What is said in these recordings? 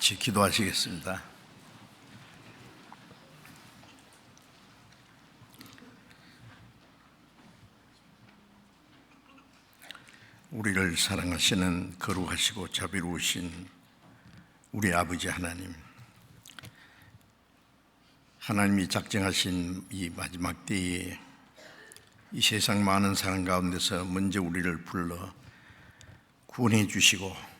같이 기도하시겠습니다. 우리를 사랑하시는 거룩하시고 자비로우신 우리 아버지 하나님, 하나님이 작정하신 이 마지막 때에 이 세상 많은 사람 가운데서 먼저 우리를 불러 구원해 주시고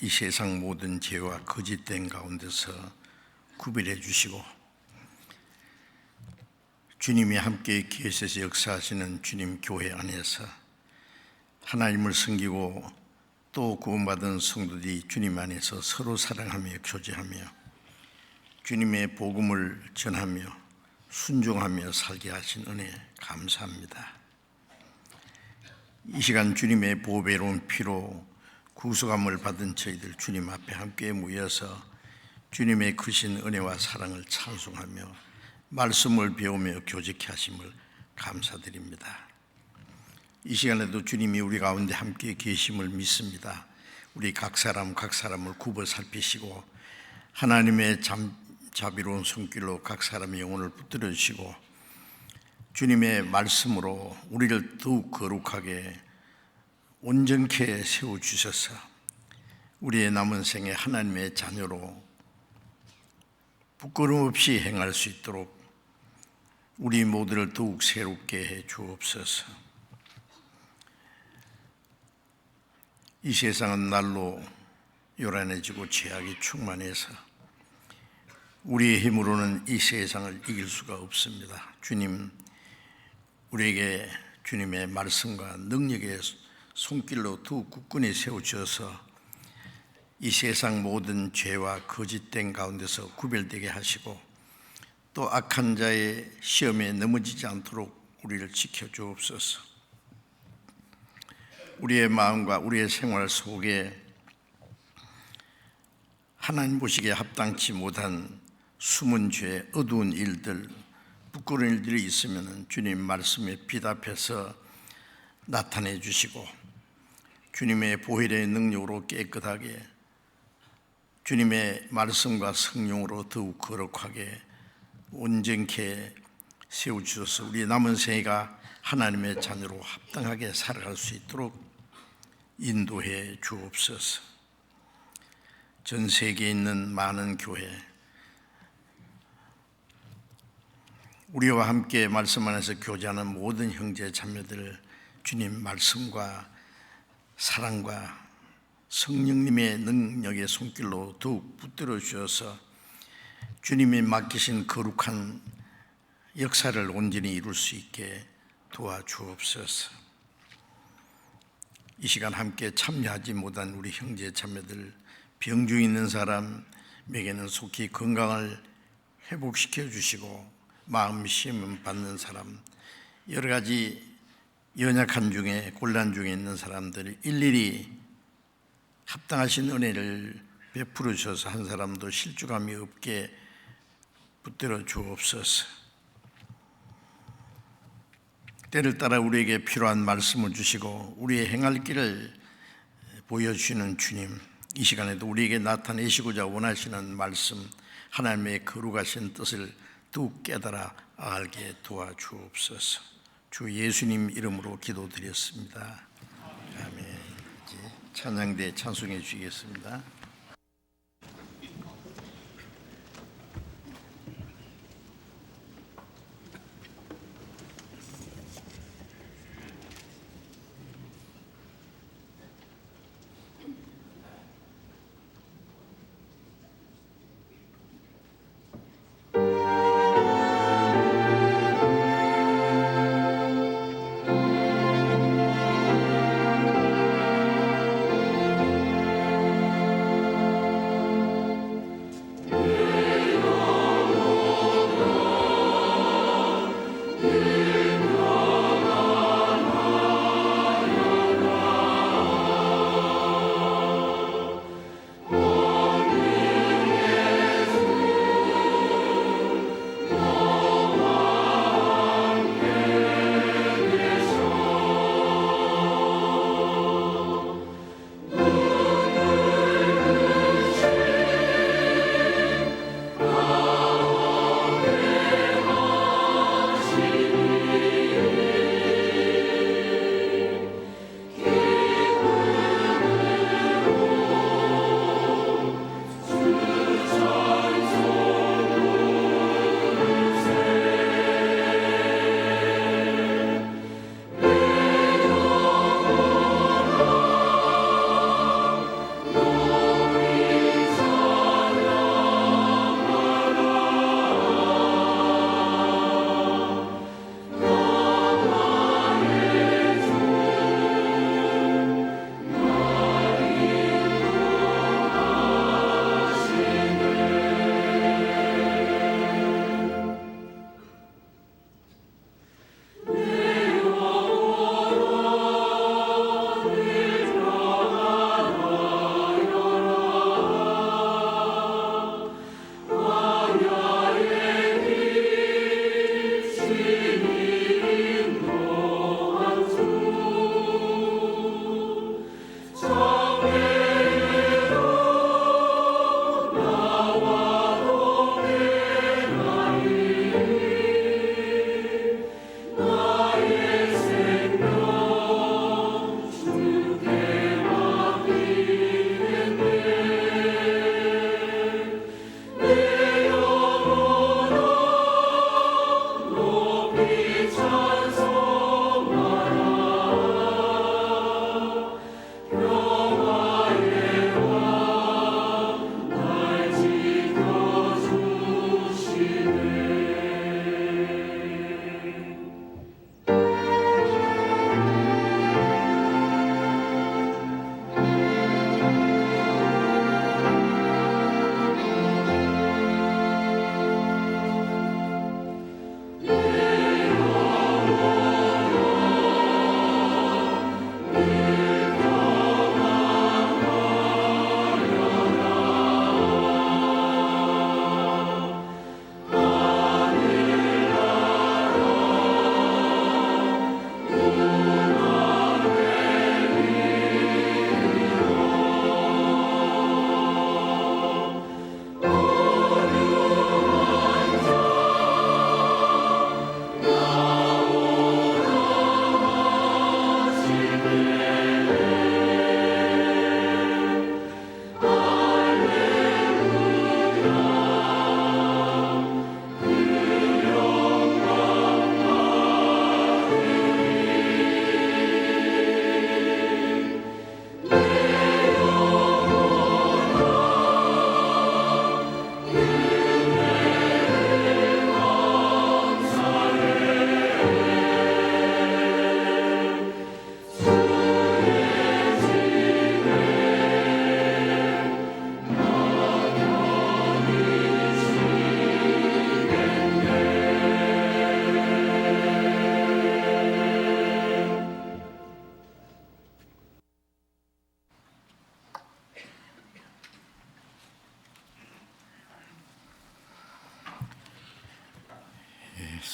이 세상 모든 죄와 거짓된 가운데서 구별해 주시고 주님이 함께 계셔서 역사하시는 주님 교회 안에서 하나님을 섬기고 또 구원받은 성도들이 주님 안에서 서로 사랑하며 교제하며 주님의 복음을 전하며 순종하며 살게 하신 은혜 감사합니다. 이 시간 주님의 보배로운 피로 구속함을 받은 저희들 주님 앞에 함께 모여서 주님의 크신 은혜와 사랑을 찬송하며 말씀을 배우며 교제케 하심을 감사드립니다. 이 시간에도 주님이 우리 가운데 함께 계심을 믿습니다. 우리 각 사람을 굽어 살피시고 하나님의 자비로운 손길로 각 사람의 영혼을 붙들어 주시고 주님의 말씀으로 우리를 더욱 거룩하게 온전케 세워주셔서 우리의 남은 생에 하나님의 자녀로 부끄러움 없이 행할 수 있도록 우리 모두를 더욱 새롭게 해 주옵소서. 이 세상은 날로 요란해지고 죄악이 충만해서 우리의 힘으로는 이 세상을 이길 수가 없습니다. 주님, 우리에게 주님의 말씀과 능력의 손길로 더욱 굳건히 세워주셔서 이 세상 모든 죄와 거짓된 가운데서 구별되게 하시고 또 악한 자의 시험에 넘어지지 않도록 우리를 지켜주옵소서. 우리의 마음과 우리의 생활 속에 하나님 보시기에 합당치 못한 숨은 죄, 어두운 일들, 부끄러운 일들이 있으면 주님 말씀에 빛 앞에서 나타내 주시고 주님의 보혈의 능력으로 깨끗하게 주님의 말씀과 성령으로 더욱 거룩하게 온전케 세워주셔서 우리 남은 생애가 하나님의 자녀로 합당하게 살아갈 수 있도록 인도해 주옵소서. 전 세계에 있는 많은 교회, 우리와 함께 말씀 안에서 교제하는 모든 형제 자매들 주님 말씀과 사랑과 성령님의 능력의 손길로 더욱 붙들어 주셔서 주님이 맡기신 거룩한 역사를 온전히 이룰 수 있게 도와주옵소서. 이 시간 함께 참여하지 못한 우리 형제 자매들, 병중에 있는 사람에게는 속히 건강을 회복시켜 주시고 마음 시험 받는 사람, 여러 가지 연약한 중에 곤란 중에 있는 사람들이 일일이 합당하신 은혜를 베풀어 주셔서 한 사람도 실족함이 없게 붙들어 주옵소서. 때를 따라 우리에게 필요한 말씀을 주시고 우리의 행할 길을 보여주시는 주님, 이 시간에도 우리에게 나타내시고자 원하시는 말씀, 하나님의 거룩하신 뜻을 더욱 깨달아 알게 도와주옵소서. 주 예수님 이름으로 기도드렸습니다. 아멘. 찬양대 찬송해 주시겠습니다.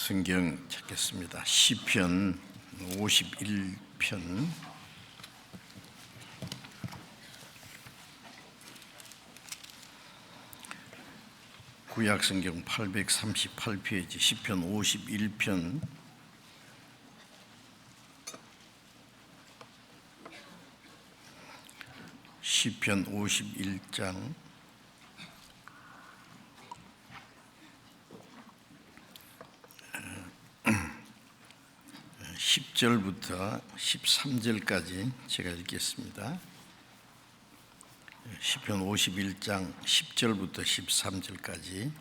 성경 찾겠습니다. 시편 51편 구약 성경 838페이지 시편 51편 시편 51장 10절부터 13절까지 제가 읽겠습니다. 시편 51장 10절부터 13절까지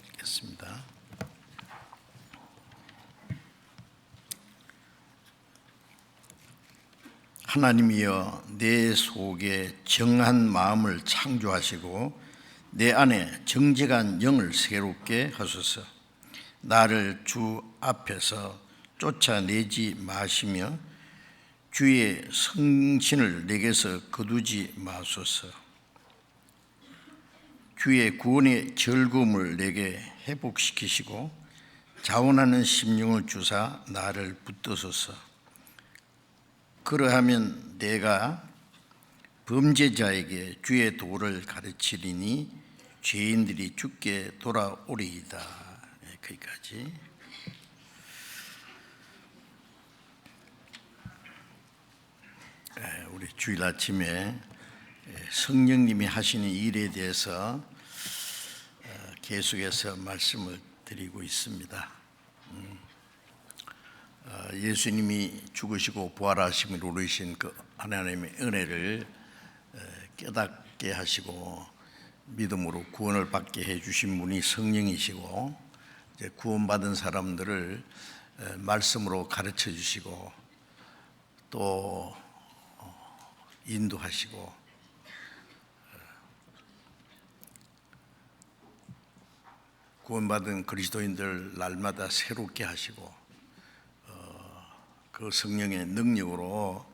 읽겠습니다. 하나님이여, 내 속에 정한 마음을 창조하시고 내 안에 정직한 영을 새롭게 하소서. 나를 주 앞에서 쫓아내지 마시며 주의 성신을 내게서 거두지 마소서. 주의 구원의 즐거움을 내게 회복시키시고 자원하는 심령을 주사 나를 붙드소서. 그러하면 내가 범죄자에게 주의 도를 가르치리니 죄인들이 주께 돌아오리이다. 거기까지. 우리 주일 아침에 성령님이 하시는 일에 대해서 계속해서 말씀을 드리고 있습니다. 예수님이 죽으시고 부활하심을 이루신 그 하나님의 은혜를 깨닫게 하시고 믿음으로 구원을 받게 해주신 분이 성령이시고, 이제 구원받은 사람들을 말씀으로 가르쳐 주시고 또 인도하시고 구원받은 그리스도인들 날마다 새롭게 하시고 그 성령의 능력으로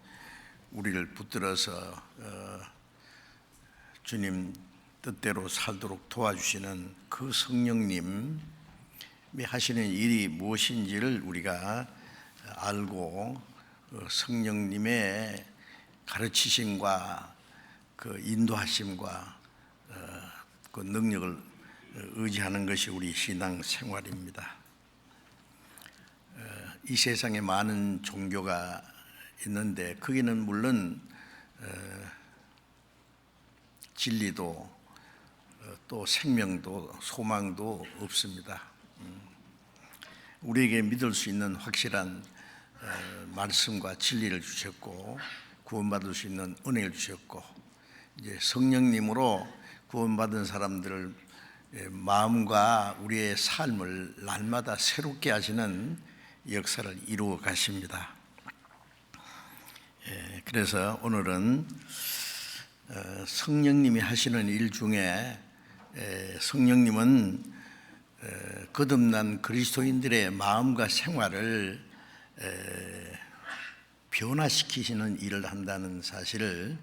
우리를 붙들어서 주님 뜻대로 살도록 도와주시는 그 성령님이 하시는 일이 무엇인지를 우리가 알고 성령님의 가르치심과 그 인도하심과 그 능력을 의지하는 것이 우리 신앙 생활입니다. 이 세상에 많은 종교가 있는데 거기는 물론 진리도 또 생명도 소망도 없습니다. 우리에게 믿을 수 있는 확실한 말씀과 진리를 주셨고 구원받을 수 있는 은혜를 주셨고, 이제 성령님으로 구원받은 사람들을 마음과 우리의 삶을 날마다 새롭게 하시는 역사를 이루어 가십니다. 그래서 오늘은 성령님이 하시는 일 중에 성령님은 거듭난 그리스도인들의 마음과 생활을 변화시키시는 일을 한다는 사실을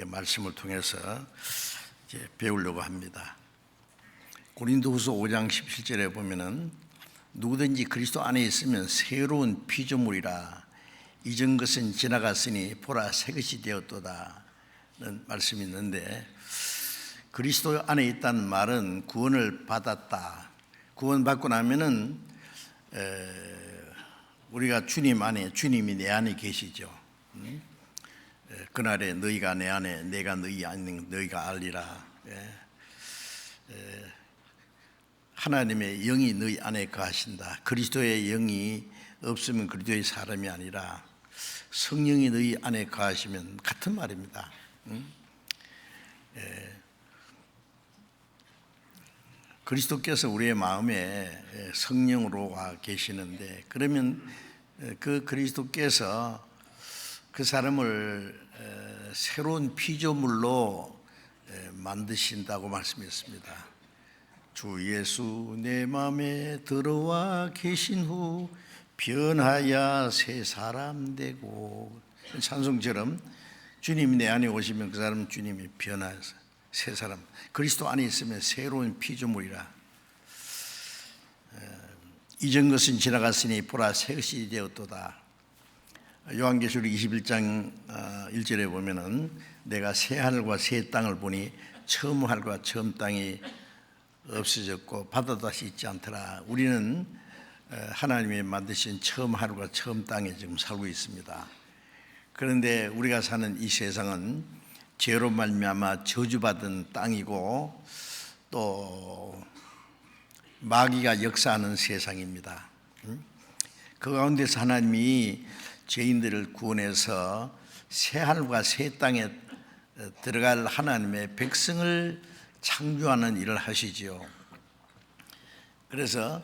말씀을 통해서 이제 배우려고 합니다. 고린도후서 5장 17절에 보면은 누구든지 그리스도 안에 있으면 새로운 피조물이라, 이전 것은 지나갔으니 보라 새 것이 되었도다는 말씀이 있는데, 그리스도 안에 있다는 말은 구원을 받았다. 구원받고 나면은 우리가 주님 안에, 주님이 내 안에 계시죠. 그날에 너희가 내 안에, 내가 너희 안에 너희가 알리라. 하나님의 영이 너희 안에 거하신다. 그리스도의 영이 없으면 그리스도의 사람이 아니라 성령이 너희 안에 거하시면 같은 말입니다. 그리스도께서 우리의 마음에 성령으로 와 계시는데, 그러면 그 그리스도께서 그 사람을 새로운 피조물로 만드신다고 말씀했습니다. 주 예수 내 마음에 들어와 계신 후 변하여 새 사람 되고, 찬송처럼 주님이 내 안에 오시면 그 사람은 주님이 변하여서 새 사람, 그리스도 안에 있으면 새로운 피조물이라. 이전 것은 지나갔으니 보라 새 것이 되었도다. 요한계시록 21장 1절에 보면은 내가 새 하늘과 새 땅을 보니 처음 하늘과 처음 땅이 없어졌고 바다도 다시 있지 않더라. 우리는 하나님이 만드신 처음 하늘과 처음 땅에 지금 살고 있습니다. 그런데 우리가 사는 이 세상은 죄로 말미암아 저주받은 땅이고 또 마귀가 역사하는 세상입니다. 그 가운데서 하나님이 죄인들을 구원해서 새 하늘과 새 땅에 들어갈 하나님의 백성을 창조하는 일을 하시지요. 그래서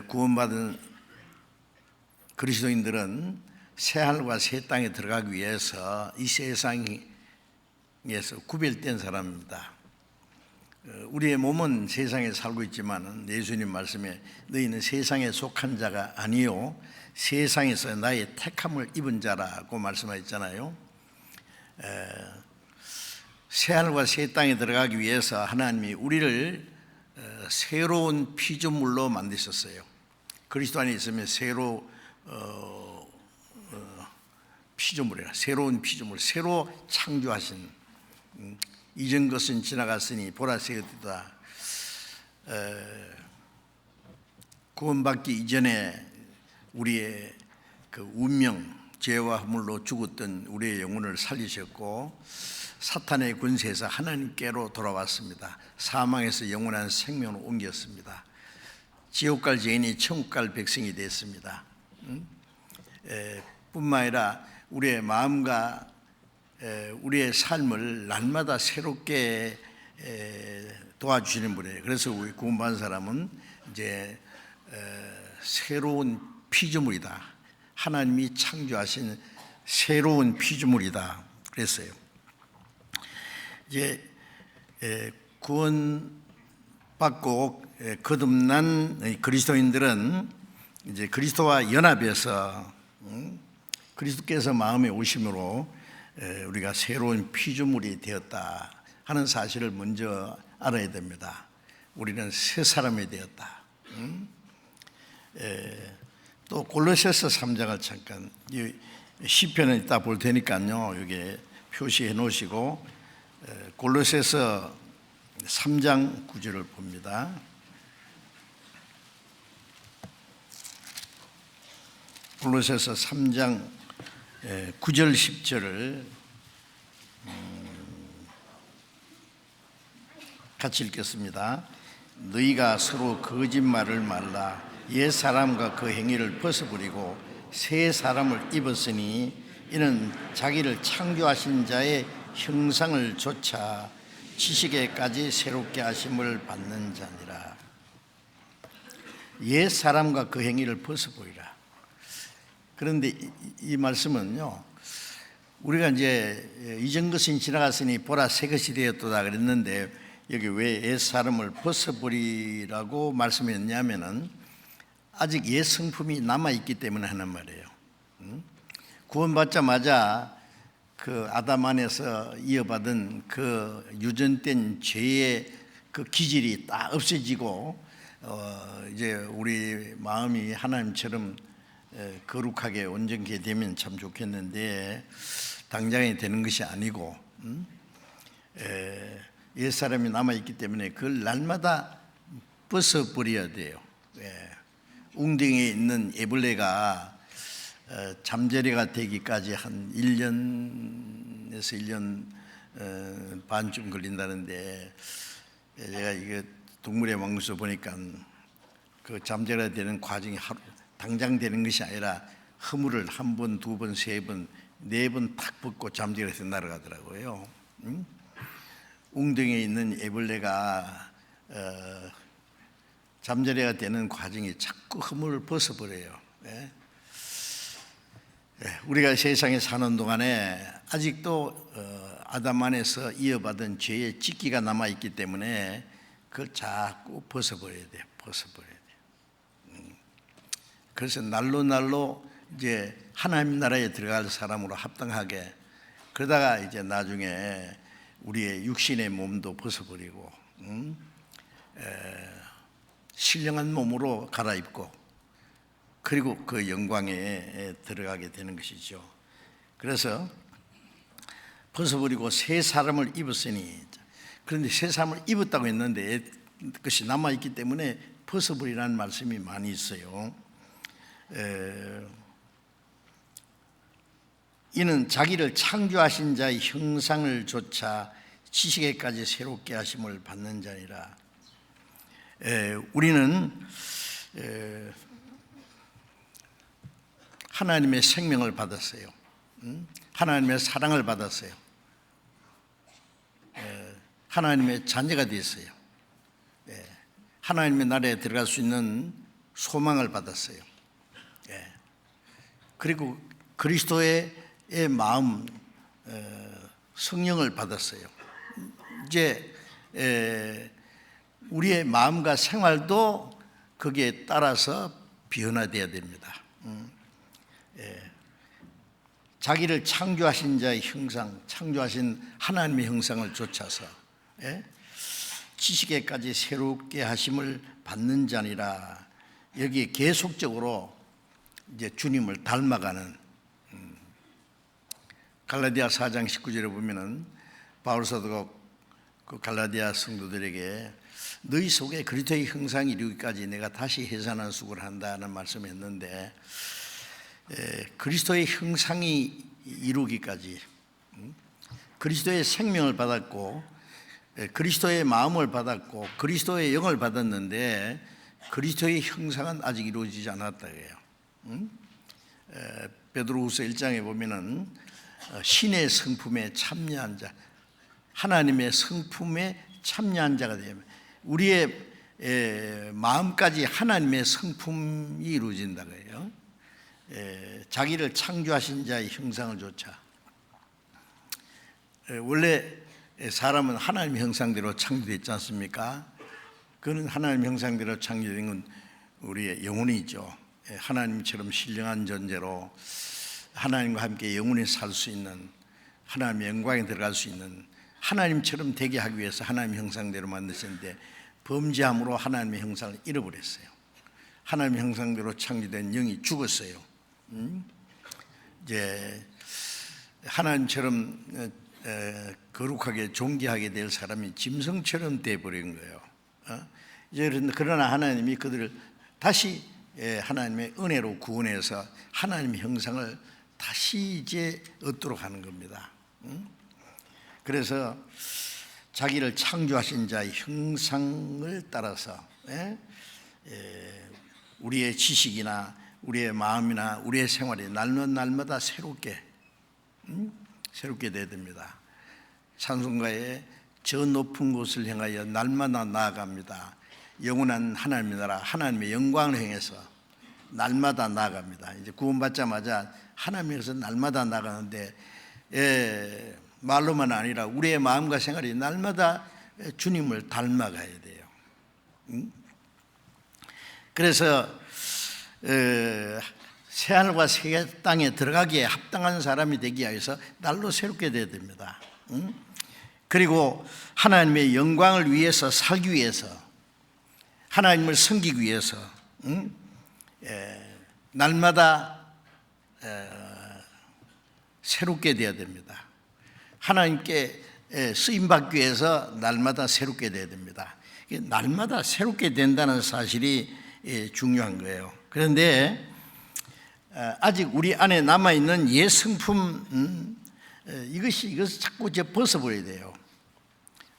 구원받은 그리스도인들은 새 하늘과 새 땅에 들어가기 위해서 이 세상에서 구별된 사람입니다. 우리의 몸은 세상에 살고 있지만 예수님 말씀에 너희는 세상에 속한 자가 아니요 세상에서 나의 택함을 입은 자라고 말씀하셨잖아요. 새 하늘과 새 땅에 들어가기 위해서 하나님이 우리를 새로운 피조물로 만드셨어요. 그리스도 안에 있으면 피조물이라, 새로운 피조물, 새로 창조하신, 이전 것은 지나갔으니 보라 새 것이다. 구원받기 이전에 우리의 그 운명, 죄와 허물로 죽었던 우리의 영혼을 살리셨고 사탄의 권세에서 하나님께로 돌아왔습니다. 사망에서 영원한 생명으로 옮겼습니다. 지옥 갈 죄인이 천국 갈 백성이 됐습니다. 뿐만 아니라 우리의 마음과 우리의 삶을 날마다 새롭게 도와주시는 분이에요. 그래서 우리 구원받은 사람은 이제 새로운 피조물이다. 하나님이 창조하신 새로운 피조물이다. 그랬어요. 이제 구원받고 거듭난 그리스도인들은 이제 그리스도와 연합해서 그리스도께서 마음에 오심으로 우리가 새로운 피조물이 되었다 하는 사실을 먼저 알아야 됩니다. 우리는 새 사람이 되었다. 또 골로새서 3장을 잠깐, 시편은 이따 볼 테니까요 여기 표시해 놓으시고 골로새서 3장 9절을 봅니다. 골로새서 3장 9절 10절을 같이 읽겠습니다. 너희가 서로 거짓말을 말라. 옛 사람과 그 행위를 벗어버리고 새 사람을 입었으니 이는 자기를 창조하신 자의 형상을 조차 지식에까지 새롭게 하심을 받는 자니라. 옛 사람과 그 행위를 벗어버리라. 그런데 이 말씀은요, 우리가 이제 이전 것은 지나갔으니 보라 새 것이 되었도다 그랬는데 여기 왜 옛 사람을 벗어버리라고 말씀했냐면은 아직 옛 성품이 남아있기 때문에 하는 말이에요. 구원받자마자 그 아담 안에서 이어받은 그 유전된 죄의 그 기질이 딱 없어지고 이제 우리 마음이 하나님처럼 거룩하게 온전케 되면 참 좋겠는데 당장에 되는 것이 아니고 옛사람이 남아있기 때문에 그걸 날마다 벗어버려야 돼요. 웅덩이에 있는 애벌레가 잠자리가 되기까지 한 1년에서 1년 반쯤 걸린다는데 제가 이게 동물의 왕국에서 보니까 그 잠자리가 되는 과정이 하루 당장 되는 것이 아니라 허물을 한 번, 두 번, 세 번, 네 번 탁 벗고 잠자리에서 날아가더라고요. 웅덩이에 있는 애벌레가 잠자리가 되는 과정이 자꾸 허물을 벗어버려요. 우리가 세상에 사는 동안에 아직도 아담 안에서 이어받은 죄의 찌기가 남아있기 때문에 그걸 자꾸 벗어버려야 돼요. 벗어버려야 돼요. 그래서 날로 이제 하나님 나라에 들어갈 사람으로 합당하게, 그러다가 이제 나중에 우리의 육신의 몸도 벗어버리고 신령한 몸으로 갈아입고 그리고 그 영광에 들어가게 되는 것이죠. 그래서 벗어버리고 새 사람을 입었으니, 그런데 새 사람을 입었다고 했는데 그것이 남아있기 때문에 벗어버리라는 말씀이 많이 있어요. 이는 자기를 창조하신 자의 형상을 조차 지식에까지 새롭게 하심을 받는 자니라. 우리는 하나님의 생명을 받았어요. 하나님의 사랑을 받았어요. 하나님의 자녀가 되었어요. 하나님의 나라에 들어갈 수 있는 소망을 받았어요. 그리고 그리스도의 마음, 성령을 받았어요. 이제 우리의 마음과 생활도 거기에 따라서 변화되어야 됩니다. 자기를 창조하신 자의 형상, 창조하신 하나님의 형상을 좇아서 지식에까지 새롭게 하심을 받는 자니라. 여기에 계속적으로 이제 주님을 닮아가는, 갈라디아 4장 19절에 보면은 바울 사도가 그 갈라디아 성도들에게 너희 속에 그리스도의 형상이 이루기까지 내가 다시 해산한 수고를 한다는 말씀을 했는데, 그리스도의 형상이 이루기까지 그리스도의 생명을 받았고 그리스도의 마음을 받았고 그리스도의 영을 받았는데 그리스도의 형상은 아직 이루어지지 않았다 그래요. 베드로후서 1장에 보면은 신의 성품에 참여한 자, 하나님의 성품에 참여한 자가 되면 우리의 마음까지 하나님의 성품이 이루어진다 그래요. 자기를 창조하신 자의 형상을 조차. 원래 사람은 하나님의 형상대로 창조됐지 않습니까? 그는 하나님의 형상대로 창조된 건 우리의 영혼이죠. 하나님처럼 신령한 존재로 하나님과 함께 영원히 살 수 있는, 하나님의 영광에 들어갈 수 있는, 하나님처럼 되게 하기 위해서 하나님의 형상대로 만드셨는데 범죄함으로 하나님의 형상을 잃어버렸어요. 하나님의 형상대로 창조된 영이 죽었어요. 이제 하나님처럼 거룩하게 존귀하게 될 사람이 짐승처럼 되어버린 거예요. 이제 그러나 하나님이 그들을 다시 하나님의 은혜로 구원해서 하나님의 형상을 다시 이제 얻도록 하는 겁니다. 그래서 자기를 창조하신 자의 형상을 따라서 우리의 지식이나 우리의 마음이나 우리의 생활이 날마다 새롭게 되어야 됩니다. 찬송가에 저 높은 곳을 향하여 날마다 나아갑니다. 영원한 하나님의 나라, 하나님의 영광을 향해서 날마다 나아갑니다. 이제 구원받자마자 하나님에서 날마다 나가는데 말로만 아니라 우리의 마음과 생활이 날마다 주님을 닮아가야 돼요. 그래서 새하늘과 새 땅에 들어가기에 합당한 사람이 되기 위해서 날로 새롭게 되어야 됩니다. 그리고 하나님의 영광을 위해서 살기 위해서, 하나님을 섬기기 위해서 날마다 새롭게 되어야 됩니다. 하나님께 쓰임받기 위해서 날마다 새롭게 되어야 됩니다. 날마다 새롭게 된다는 사실이 중요한 거예요. 그런데 아직 우리 안에 남아있는 옛 성품, 이것을 자꾸 벗어버려야 돼요.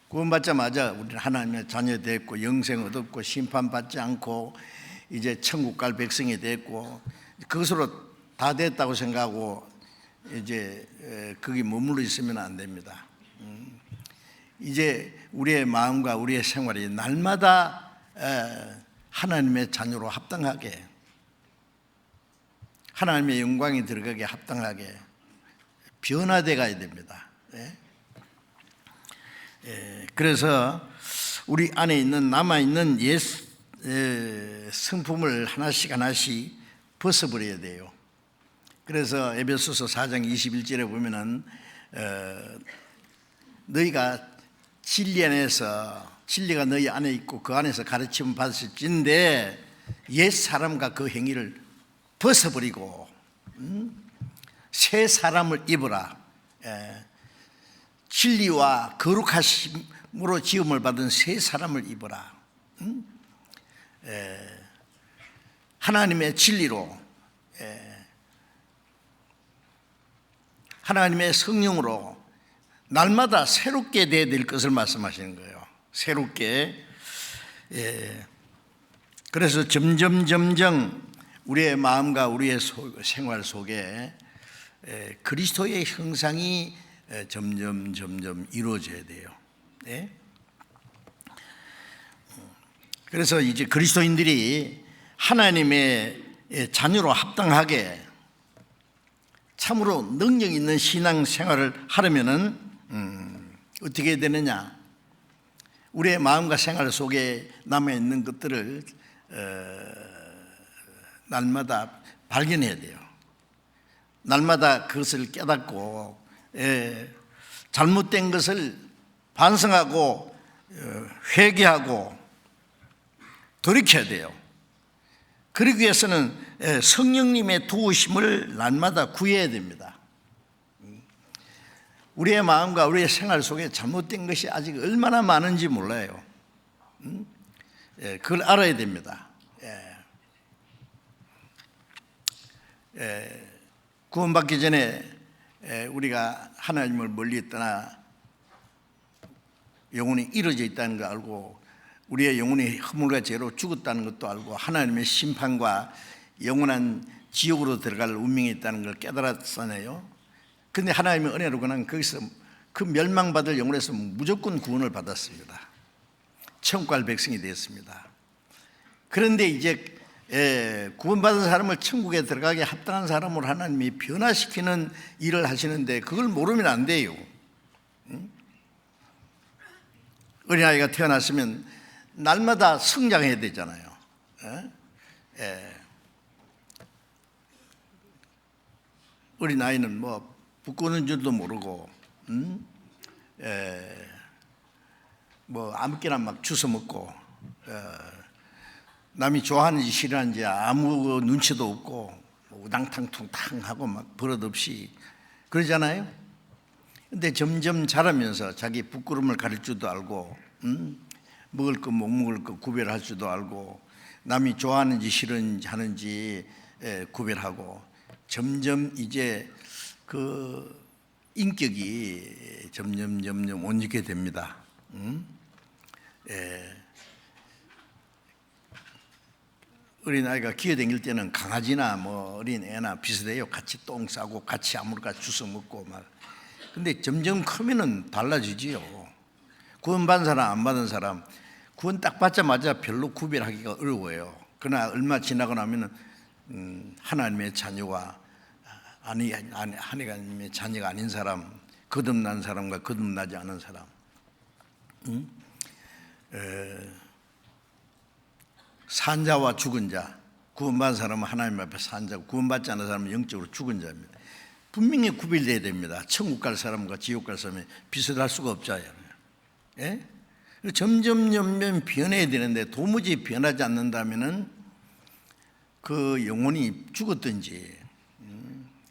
구원받자마자 우리는 하나님의 자녀 됐고 영생 얻었고 심판받지 않고 이제 천국 갈 백성이 됐고 그것으로 다 됐다고 생각하고 이제 거기 머물러 있으면 안 됩니다. 이제 우리의 마음과 우리의 생활이 날마다 하나님의 자녀로 합당하게, 하나님의 영광이 들어가게 합당하게 변화돼 가야 됩니다. 그래서 우리 안에 있는 남아있는 옛 성품을 하나씩 벗어버려야 돼요. 그래서 에베소서 4장 21절에 보면은 너희가 진리 안에서, 진리가 너희 안에 있고 그 안에서 가르침을 받으실진데 옛 사람과 그 행위를 벗어버리고 새 사람을 입어라. 진리와 거룩하심으로 지음을 받은 새 사람을 입어라. 하나님의 진리로, 하나님의 성령으로 날마다 새롭게 되어야 될 것을 말씀하시는 거예요. 새롭게. 그래서 점점 우리의 마음과 우리의 생활 속에 그리스도의 형상이 점점 이루어져야 돼요. 그래서 이제 그리스도인들이 하나님의 자녀로 합당하게 참으로 능력 있는 신앙 생활을 하려면은 어떻게 해야 되느냐? 우리의 마음과 생활 속에 남아 있는 것들을 날마다 발견해야 돼요. 날마다 그것을 깨닫고 잘못된 것을 반성하고 회개하고 돌이켜야 돼요. 그러기 위해서는 성령님의 도우심을 날마다 구해야 됩니다. 우리의 마음과 우리의 생활 속에 잘못된 것이 아직 얼마나 많은지 몰라요. 그걸 알아야 됩니다. 구원받기 전에 우리가 하나님을 멀리 떠나 영혼이 이루어져 있다는 걸 알고 우리의 영혼이 허물과 죄로 죽었다는 것도 알고 하나님의 심판과 영원한 지옥으로 들어갈 운명이 있다는 걸 깨달았잖아요. 그런데 하나님의 은혜로 그냥 거기서 그 멸망받을 영혼에서 무조건 구원을 받았습니다. 천국 갈 백성이 되었습니다. 그런데 이제 구원받은 사람을 천국에 들어가게 합당한 사람으로 하나님이 변화시키는 일을 하시는데 그걸 모르면 안 돼요. 어린아이가 태어났으면 날마다 성장해야 되잖아요. 어린아이는 뭐 부끄는 줄도 모르고 뭐 아무렇게나 막 주워 먹고 남이 좋아하는지 싫어하는지 아무 눈치도 없고 우당탕퉁탕하고 막 버릇없이 그러잖아요. 근데 점점 자라면서 자기 부끄러움을 가릴 줄도 알고 먹을 거 못 먹을 거 구별할 줄도 알고 남이 좋아하는지 싫어하는지 구별하고 점점 이제 그 인격이 점점 못 잊게 됩니다. 어린아이가 기어다닐 때는 강아지나 뭐 어린애나 비슷해요. 같이 똥 싸고 같이 아무렇게나 주워 먹고 막. 근데 점점 크면은 달라지지요. 구원 받은 사람 안 받은 사람 구원 딱 받자마자 별로 구별하기가 어려워요. 그러나 얼마 지나고 나면은 하나님의 자녀와 하나님의 자녀가 아닌 사람, 거듭난 사람과 거듭나지 않은 사람, 산자와 죽은 자, 구원받은 사람은 하나님 앞에 산자고 구원받지 않은 사람은 영적으로 죽은 자입니다. 분명히 구별돼야 됩니다. 천국 갈 사람과 지옥 갈 사람이 비슷할 수가 없잖아요. 점점 변해야 되는데 도무지 변하지 않는다면은 그 영혼이 죽었든지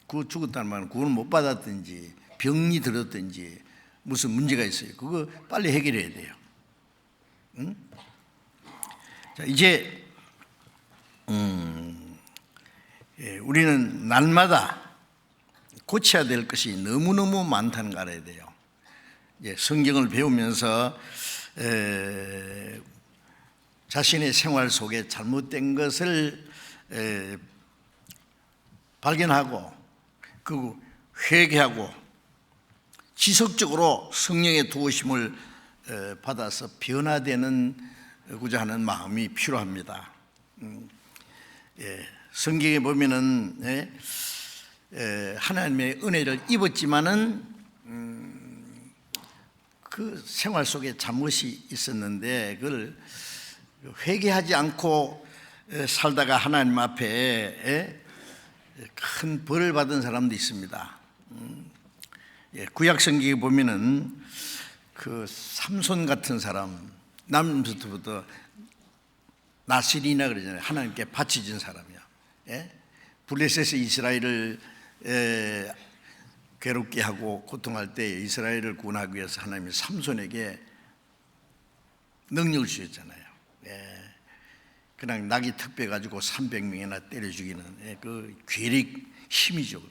그 죽었다는 말은 구원을 못 받았든지 병이 들었든지 무슨 문제가 있어요. 그거 빨리 해결해야 돼요. 자, 이제 우리는 날마다 고쳐야 될 것이 너무너무 많다는 걸 알아야 돼요. 이제 성경을 배우면서 자신의 생활 속에 잘못된 것을 발견하고 그 회개하고 지속적으로 성령의 도우심을 받아서 변화되는고자 하는 마음이 필요합니다. 성경에 보면은 하나님의 은혜를 입었지만은 그 생활 속에 잘못이 있었는데 그걸 회개하지 않고 살다가 하나님 앞에 큰 벌을 받은 사람도 있습니다. 구약 성경에 보면은 그 삼손 같은 사람, 남부터 나실이나 그러잖아요. 하나님께 바쳐진 사람이야. 블레셋이 이스라엘을 괴롭게 하고 고통할 때 이스라엘을 구원하기 위해서 하나님이 삼손에게 능력을 주셨잖아요. 그냥 낙이 턱 빼가지고 300명이나 때려 죽이는 그 괴력 힘이죠.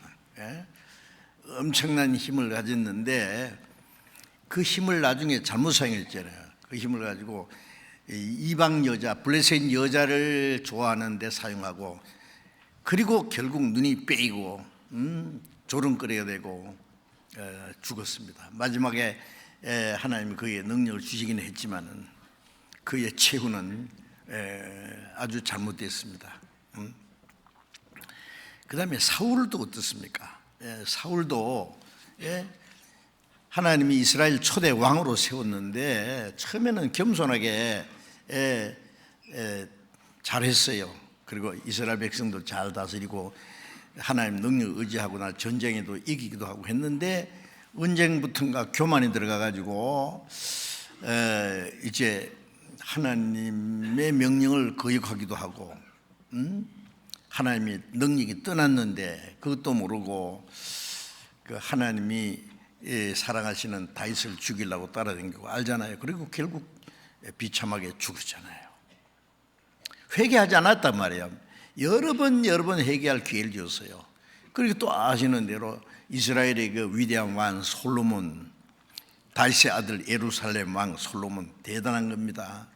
엄청난 힘을 가졌는데 그 힘을 나중에 잘못 사용했잖아요. 그 힘을 가지고 이방 여자, 블레셋 여자를 좋아하는 데 사용하고, 그리고 결국 눈이 빼이고 조롱거리가 되고 죽었습니다. 마지막에 하나님이 그의 능력을 주시긴 했지만은 그의 최후는 아주 잘못됐습니다. 그 다음에 사울도 어떻습니까? 사울도 하나님이 이스라엘 초대 왕으로 세웠는데 처음에는 겸손하게 잘했어요. 그리고 이스라엘 백성도 잘 다스리고 하나님 능력 의지하고 나 전쟁에도 이기기도 하고 했는데 언젠부턴가 교만이 들어가가지고 이제 하나님의 명령을 거역하기도 하고, 하나님이 능력이 떠났는데 그것도 모르고 그 하나님이 사랑하시는 다윗을 죽이려고 따라다니고 알잖아요. 그리고 결국 비참하게 죽었잖아요. 회개하지 않았단 말이에요. 여러 번 회개할 기회를 줬어요. 그리고 또 아시는 대로 이스라엘의 그 위대한 왕 솔로몬, 다윗의 아들 예루살렘 왕 솔로몬, 대단한 겁니다.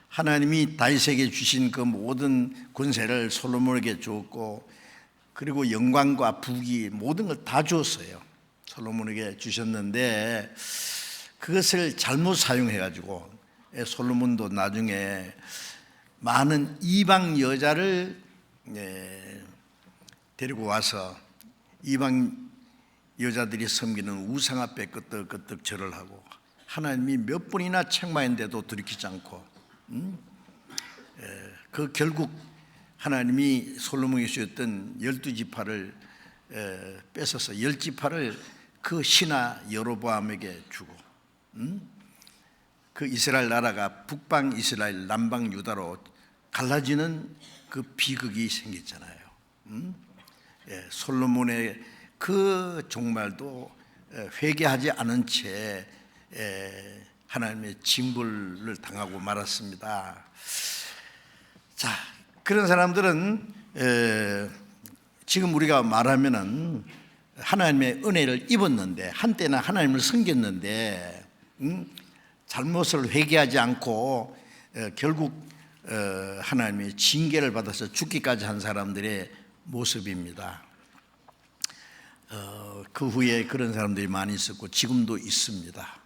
하나님이 다윗에게 주신 그 모든 권세를 솔로몬에게 주었고, 그리고 영광과 부귀 모든 걸 다 주었어요. 솔로몬에게 주셨는데 그것을 잘못 사용해가지고 솔로몬도 나중에 많은 이방 여자를 데리고 와서 이방 여자들이 섬기는 우상 앞에 끄떡끄떡 절을 하고, 하나님이 몇 번이나 책망했는데도 돌이키지 않고, 그 결국 하나님이 솔로몬에게 주셨던 12지파를 뺏어서 10지파를 그 신하 여로보암에게 주고, 그 이스라엘 나라가 북방 이스라엘, 남방 유다로 갈라지는 그 비극이 생겼잖아요. 솔로몬의 그 종말도 회개하지 않은 채 하나님의 징벌을 당하고 말았습니다. 자, 그런 사람들은 지금 우리가 말하면은 하나님의 은혜를 입었는데, 한때는 하나님을 섬겼는데 잘못을 회개하지 않고 결국 하나님의 징계를 받아서 죽기까지 한 사람들의 모습입니다. 그 후에 그런 사람들이 많이 있었고 지금도 있습니다.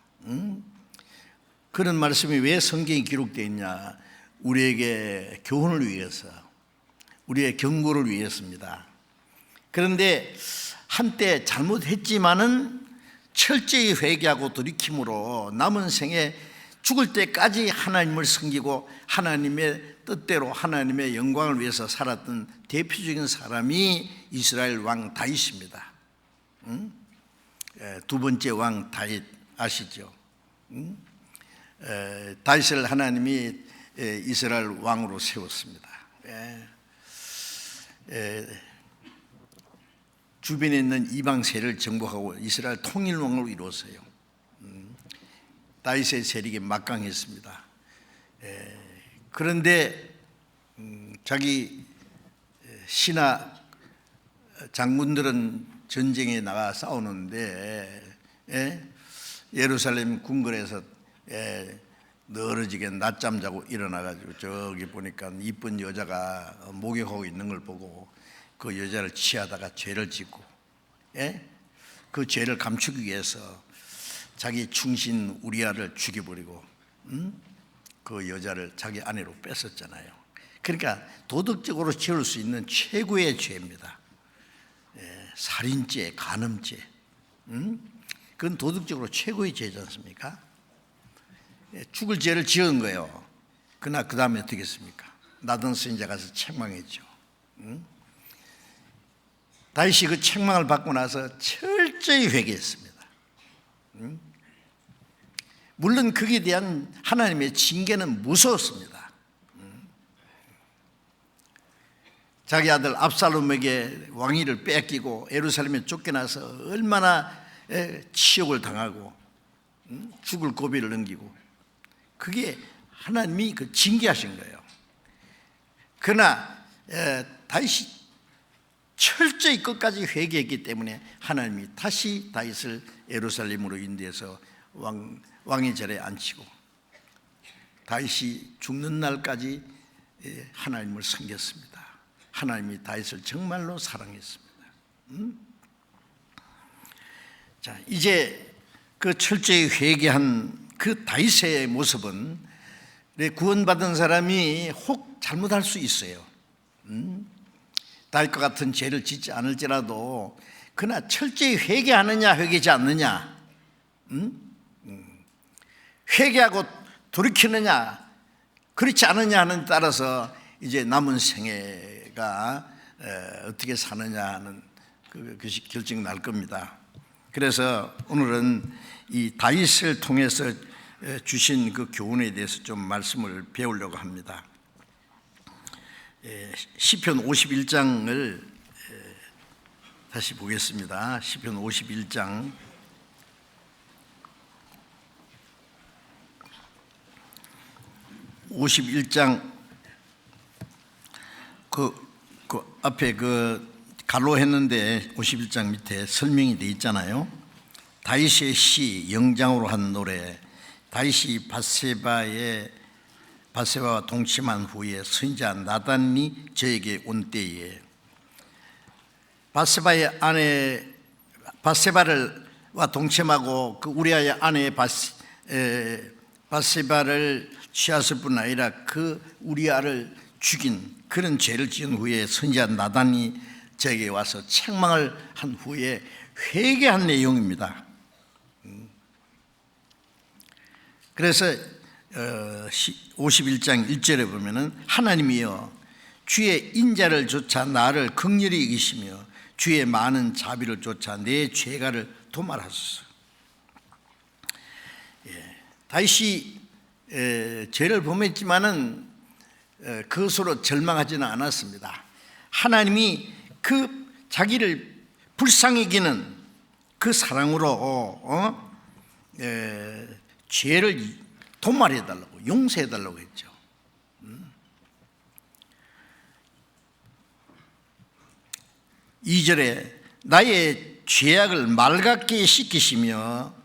그런 말씀이 왜 성경에 기록되어 있냐? 우리에게 교훈을 위해서, 우리의 경고를 위해서입니다. 그런데 한때 잘못했지만은 철저히 회개하고 돌이킴으로 남은 생에 죽을 때까지 하나님을 섬기고 하나님의 뜻대로 하나님의 영광을 위해서 살았던 대표적인 사람이 이스라엘 왕 다윗입니다. 두 번째 왕 다윗 아시죠? 다윗을 하나님이 이스라엘 왕으로 세웠습니다. 주변에 있는 이방 세를 정복하고 이스라엘 통일왕으로 이루었어요. 다윗의 세력이 막강했습니다. 그런데 자기 신하 장군들은 전쟁에 나가 싸우는데 예루살렘 궁궐에서 늘어지게 낮잠 자고 일어나가지고 저기 보니까 이쁜 여자가 목욕하고 있는 걸 보고 그 여자를 취하다가 죄를 짓고, 그 죄를 감추기 위해서 자기 충신 우리아를 죽여버리고 그 여자를 자기 아내로 뺏었잖아요. 그러니까 도덕적으로 지을 수 있는 최고의 죄입니다. 살인죄, 간음죄, 그건 도덕적으로 최고의 죄지 않습니까? 죽을 죄를 지은 거예요. 그러나 그 다음에 어떻게 했습니까? 나던 선지자 가서 책망했죠. 다윗이 그 책망을 받고 나서 철저히 회개했습니다. 물론 그에 대한 하나님의 징계는 무서웠습니다. 자기 아들 압살롬에게 왕위를 뺏기고 예루살렘에 쫓겨나서 얼마나 치욕을 당하고 죽을 고비를 넘기고, 그게 하나님이 그 징계하신 거예요. 그러나 다윗이 철저히 끝까지 회개했기 때문에 하나님이 다시 다윗을 예루살렘으로 인도해서 왕의 자리에 앉히고 다윗이 죽는 날까지 하나님을 섬겼습니다. 하나님이 다윗을 정말로 사랑했습니다. 자, 이제 그 철저히 회개한 그 다윗의 모습은 구원받은 사람이 혹 잘못할 수 있어요. 다윗과 같은 죄를 짓지 않을지라도 그러나 철저히 회개하느냐 회개하지 않느냐, 회개하고 돌이키느냐 그렇지 않느냐 하는 데 따라서 이제 남은 생애가 어떻게 사느냐 하는 그것이 결정이 날 겁니다. 그래서 오늘은 이 다윗을 통해서 주신 그 교훈에 대해서 좀 말씀을 배우려고 합니다. 시편 51장을 다시 보겠습니다. 시편 51장 51장 그 앞에 갈로 했는데 51장 밑에 설명이 되어 있잖아요. 다윗의 시, 영장으로 한 노래. 다윗이 바세바와 동침한 후에 선지자 나단이 저에게 온 때에, 바세바의 아내 바세바와 동침하고 그 우리아의 아내 바세바를 취하실 뿐 아니라 그 우리아를 죽인 그런 죄를 지은 후에 선지자 나단이 저에게 와서 책망을 한 후에 회개한 내용입니다. 그래서 51장 1절에 보면은 하나님이여 주의 인자를 쫓아 나를 긍휼히 여기시며 주의 많은 자비를 쫓아 내 죄가를 도말하소서. 다윗이 죄를 범했지만은 그것으로 절망하지는 않았습니다. 하나님이 그 자기를 불쌍히 여기는 그 사랑으로 죄를 도말해달라고, 용서해달라고 했죠. 2절에 나의 죄악을 맑게 씻기시며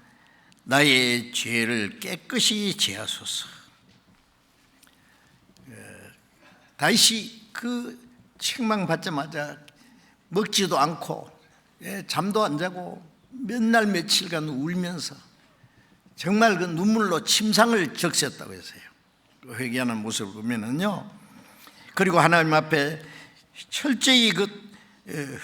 나의 죄를 깨끗이 제하소서. 다윗이 그 책망받자마자 먹지도 않고 잠도 안 자고 몇 날 며칠간 울면서 정말 그 눈물로 침상을 적셨다고 했어요. 회개하는 모습을 보면은요. 그리고 하나님 앞에 철저히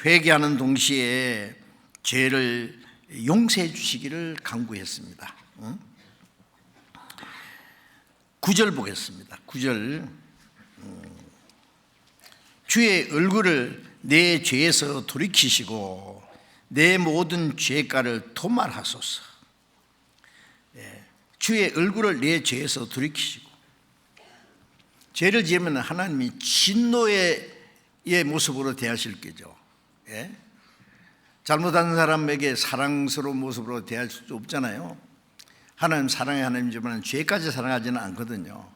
회개하는 동시에 죄를 용서해 주시기를 간구했습니다. 9절 보겠습니다. 9절 주의 얼굴을 내 죄에서 돌이키시고 내 모든 죄가를 도말하소서. 주의 얼굴을 내 죄에서 돌이키시고, 죄를 지으면 하나님이 진노의 모습으로 대하실 거죠. 잘못한 사람에게 사랑스러운 모습으로 대할 수 없잖아요. 하나님 사랑의 하나님이지만 죄까지 사랑하지는 않거든요.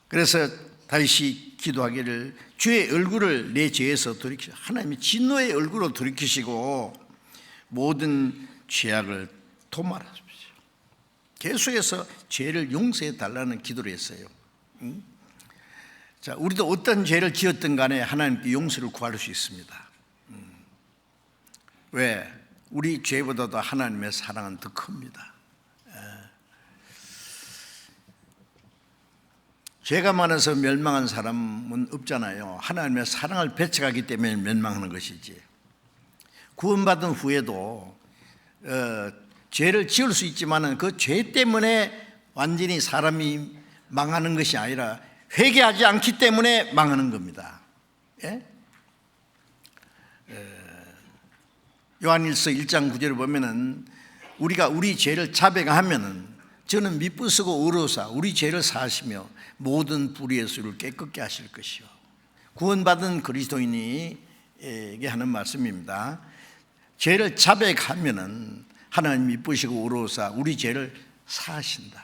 그래서 다윗이 기도하기를 주의 얼굴을 내 죄에서 돌이키시고, 하나님이 진노의 얼굴로 돌이키시고 모든 죄악을 도말하십시오. 계속해서 죄를 용서해 달라는 기도를 했어요. 자, 우리도 어떤 죄를 지었든 간에 하나님께 용서를 구할 수 있습니다. 왜? 우리 죄보다도 하나님의 사랑은 더 큽니다. 죄가 많아서 멸망한 사람은 없잖아요. 하나님의 사랑을 배척하기 때문에 멸망하는 것이지. 구원받은 후에도 죄를 지을 수 있지만 그 죄 때문에 완전히 사람이 망하는 것이 아니라 회개하지 않기 때문에 망하는 겁니다. 요한일서 1장 9절을 보면은 우리가 우리 죄를 자백하면은 저는 미쁘시고 의로우사 우리 죄를 사하시며 모든 불의의 수를 깨끗게 하실 것이요 구원받은 그리스도인에게 하는 말씀입니다. 죄를 자백하면은 하나님 이쁘시고 의로우사 우리 죄를 사하신다.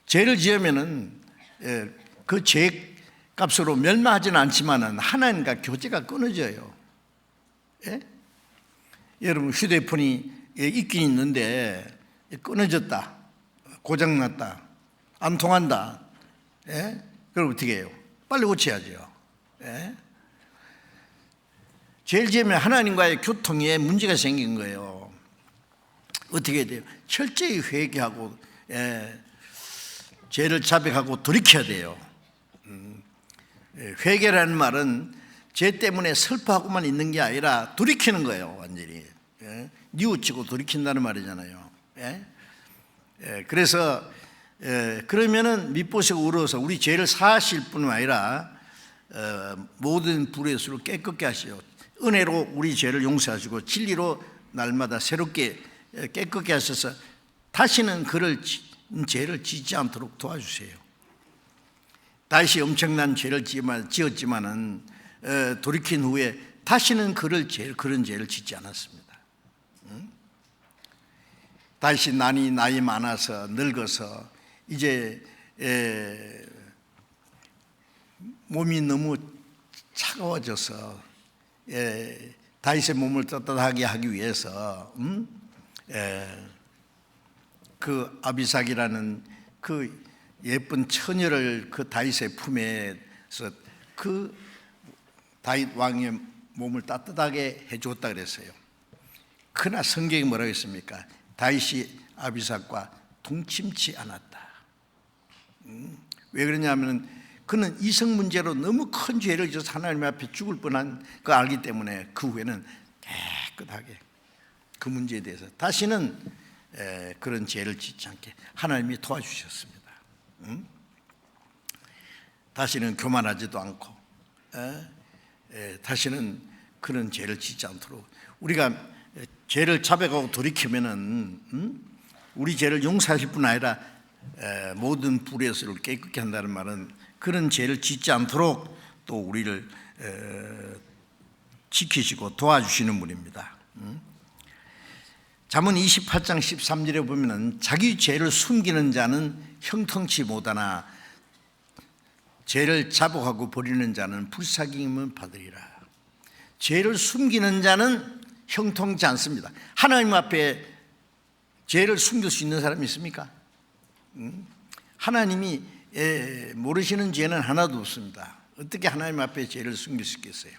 죄를 지으면은 그 죄 값으로 멸망하지는 않지만은 하나님과 교제가 끊어져요. 예? 여러분 휴대폰이 있긴 있는데 끊어졌다, 고장났다, 안 통한다. 예? 그럼 어떻게 해요? 빨리 고쳐야죠. 예? 죄를 지으면 하나님과의 교통에 문제가 생긴 거예요. 어떻게 해야 돼요? 철저히 회개하고 죄를 자백하고 돌이켜야 돼요. 회개라는 말은 죄 때문에 슬퍼하고만 있는 게 아니라 돌이키는 거예요. 완전히 뉘우치고 돌이킨다는 말이잖아요. 그래서 그러면은 미쁘시고 의로워서 우리 죄를 사하실 뿐만 아니라 모든 불의 수를 깨끗게 하시오. 은혜로 우리 죄를 용서하시고 진리로 날마다 새롭게 깨끗게 하셔서 다시는 그를 죄를 짓지 않도록 도와주세요. 다시 엄청난 죄를 지었지만은 돌이킨 후에 다시는 그런 죄를 짓지 않았습니다. 다시 나이 많아서 늙어서 이제 몸이 너무 차가워져서 다윗의 몸을 떳떳하게 하기 위해서 그 아비삭이라는 그 예쁜 처녀를 그 다윗의 품에서 그 다윗 왕의 몸을 따뜻하게 해주었다 그랬어요. 그러나 성경이 뭐라고 했습니까? 다윗이 아비삭과 동침치 않았다. 왜 그러냐면 그는 이성 문제로 너무 큰 죄를 지어서 하나님 앞에 죽을 뻔한 거 알기 때문에 그 후에는 깨끗하게 그 문제에 대해서 다시는 그런 죄를 짓지 않게 하나님이 도와주셨습니다. 다시는 교만하지도 않고 다시는 그런 죄를 짓지 않도록 우리가 죄를 자백하고 돌이키면은 우리 죄를 용서하실 뿐 아니라 모든 불의 수를 깨끗게 한다는 말은 그런 죄를 짓지 않도록 또 우리를 지키시고 도와주시는 분입니다. 잠언 28장 13절에 보면은 자기 죄를 숨기는 자는 형통치 못하나 죄를 자복하고 버리는 자는 불쌍힘을 받으리라. 죄를 숨기는 자는 형통치 않습니다. 하나님 앞에 죄를 숨길 수 있는 사람이 있습니까? 하나님이 모르시는 죄는 하나도 없습니다. 어떻게 하나님 앞에 죄를 숨길 수 있겠어요?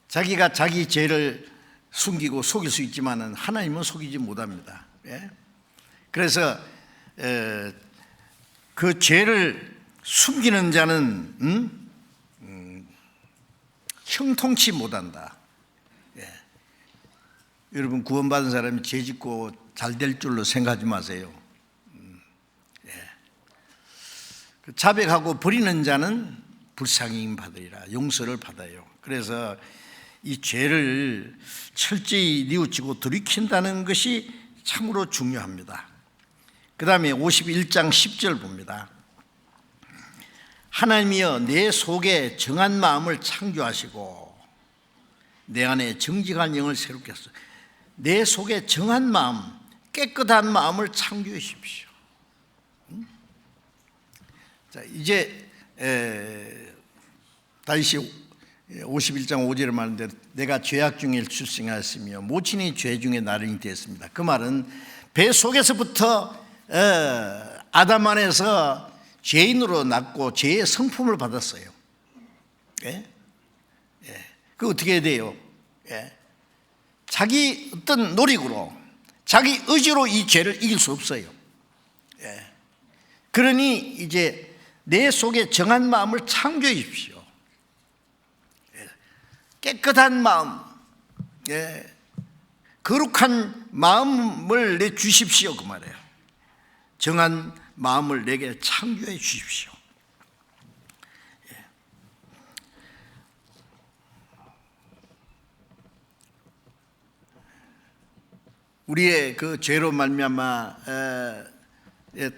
자기가 자기 죄를 숨기고 속일 수 있지만은 하나님은 속이지 못합니다. 그래서 그 죄를 숨기는 자는 형통치 못한다. 여러분 구원받은 사람이 죄 짓고 잘 될 줄로 생각하지 마세요. 자백하고 버리는 자는 불쌍히 받으리라. 용서를 받아요. 그래서 이 죄를 철저히 뉘우치고 돌이킨다는 것이 참으로 중요합니다. 그 다음에 51장 10절 봅니다. 하나님이여 내 속에 정한 마음을 창조하시고 내 안에 정직한 영을 새롭게 하소서. 내 속에 정한 마음, 깨끗한 마음을 창조해 주십시오. 자, 이제 다윗이 51장 5절에 말하는데 내가 죄악 중에 출생하였으며 모친이 죄 중에 나른이 되었습니다. 그 말은 배 속에서부터 아담 안에서 죄인으로 낳고 죄의 성품을 받았어요. 그 어떻게 해야 돼요? 자기 어떤 노력으로 자기 의지로 이 죄를 이길 수 없어요. 그러니 이제 내 속에 정한 마음을 창조해 주십시오. 깨끗한 마음, 거룩한 마음을 내 주십시오. 그 말이에요. 정한 마음을 내게 창조해 주십시오. 우리의 그 죄로 말미암아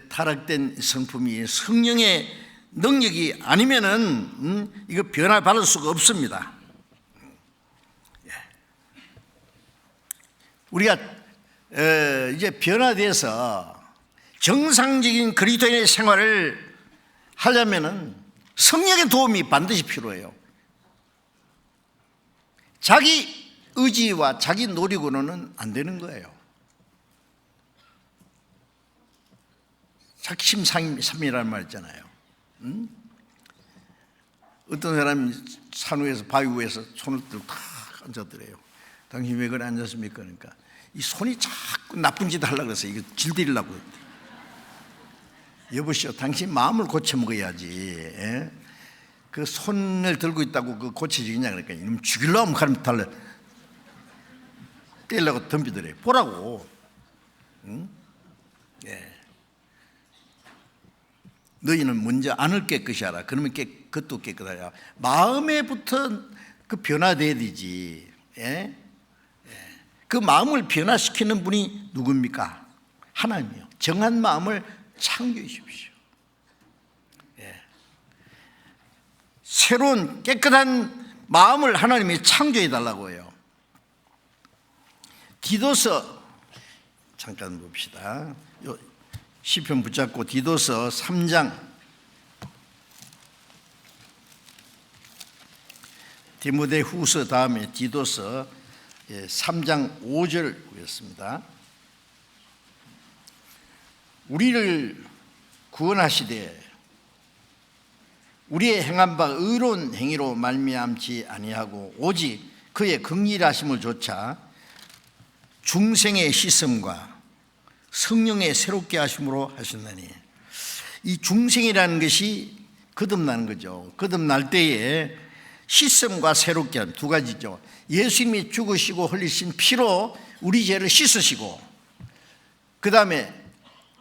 타락된 성품이 성령의 능력이 아니면은 이거 변화받을 수가 없습니다. 우리가 이제 변화돼서 정상적인 그리스도인의 생활을 하려면은 성령의 도움이 반드시 필요해요. 자기 의지와 자기 노력으로는 안 되는 거예요. 작심삼일이라는 말 있잖아요. 어떤 사람이 산 위에서 바위 위에서 손을 들고 탁 앉았더래요. 당신 왜 그래 앉았습니까? 그러니까 이 손이 자꾸 나쁜 짓 하려고 그래서 이거 질드리려고 했대. 여보시오, 당신 마음을 고쳐 먹어야지. 그 손을 들고 있다고 그 고쳐지겠냐? 그러니까 이놈 죽이려고 하면 가면 달래 때리려고 덤비더래. 보라고. 응? 예. 너희는 먼저 안을 깨끗이 하라. 그러면 그것도 깨끗하야. 마음에부터 그 변화돼야 되지. 예? 그 마음을 변화시키는 분이 누굽니까? 하나님이요. 정한 마음을 창조해 주십시오. 예. 새로운 깨끗한 마음을 하나님이 창조해 달라고 해요. 디도서 잠깐 봅시다. 시편 붙잡고 디도서 3장, 디모데후서 다음에 디도서 3장 5절 보겠습니다. 우리를 구원하시되 우리의 행한 바 의로운 행위로 말미암지 아니하고 오직 그의 긍휼하심을 조차 중생의 씻음과 성령의 새롭게 하심으로 하셨나니. 이 중생이라는 것이 거듭나는 거죠. 거듭날 때에 씻음과 새롭게 하는 두 가지죠. 예수님이 죽으시고 흘리신 피로 우리 죄를 씻으시고, 그 다음에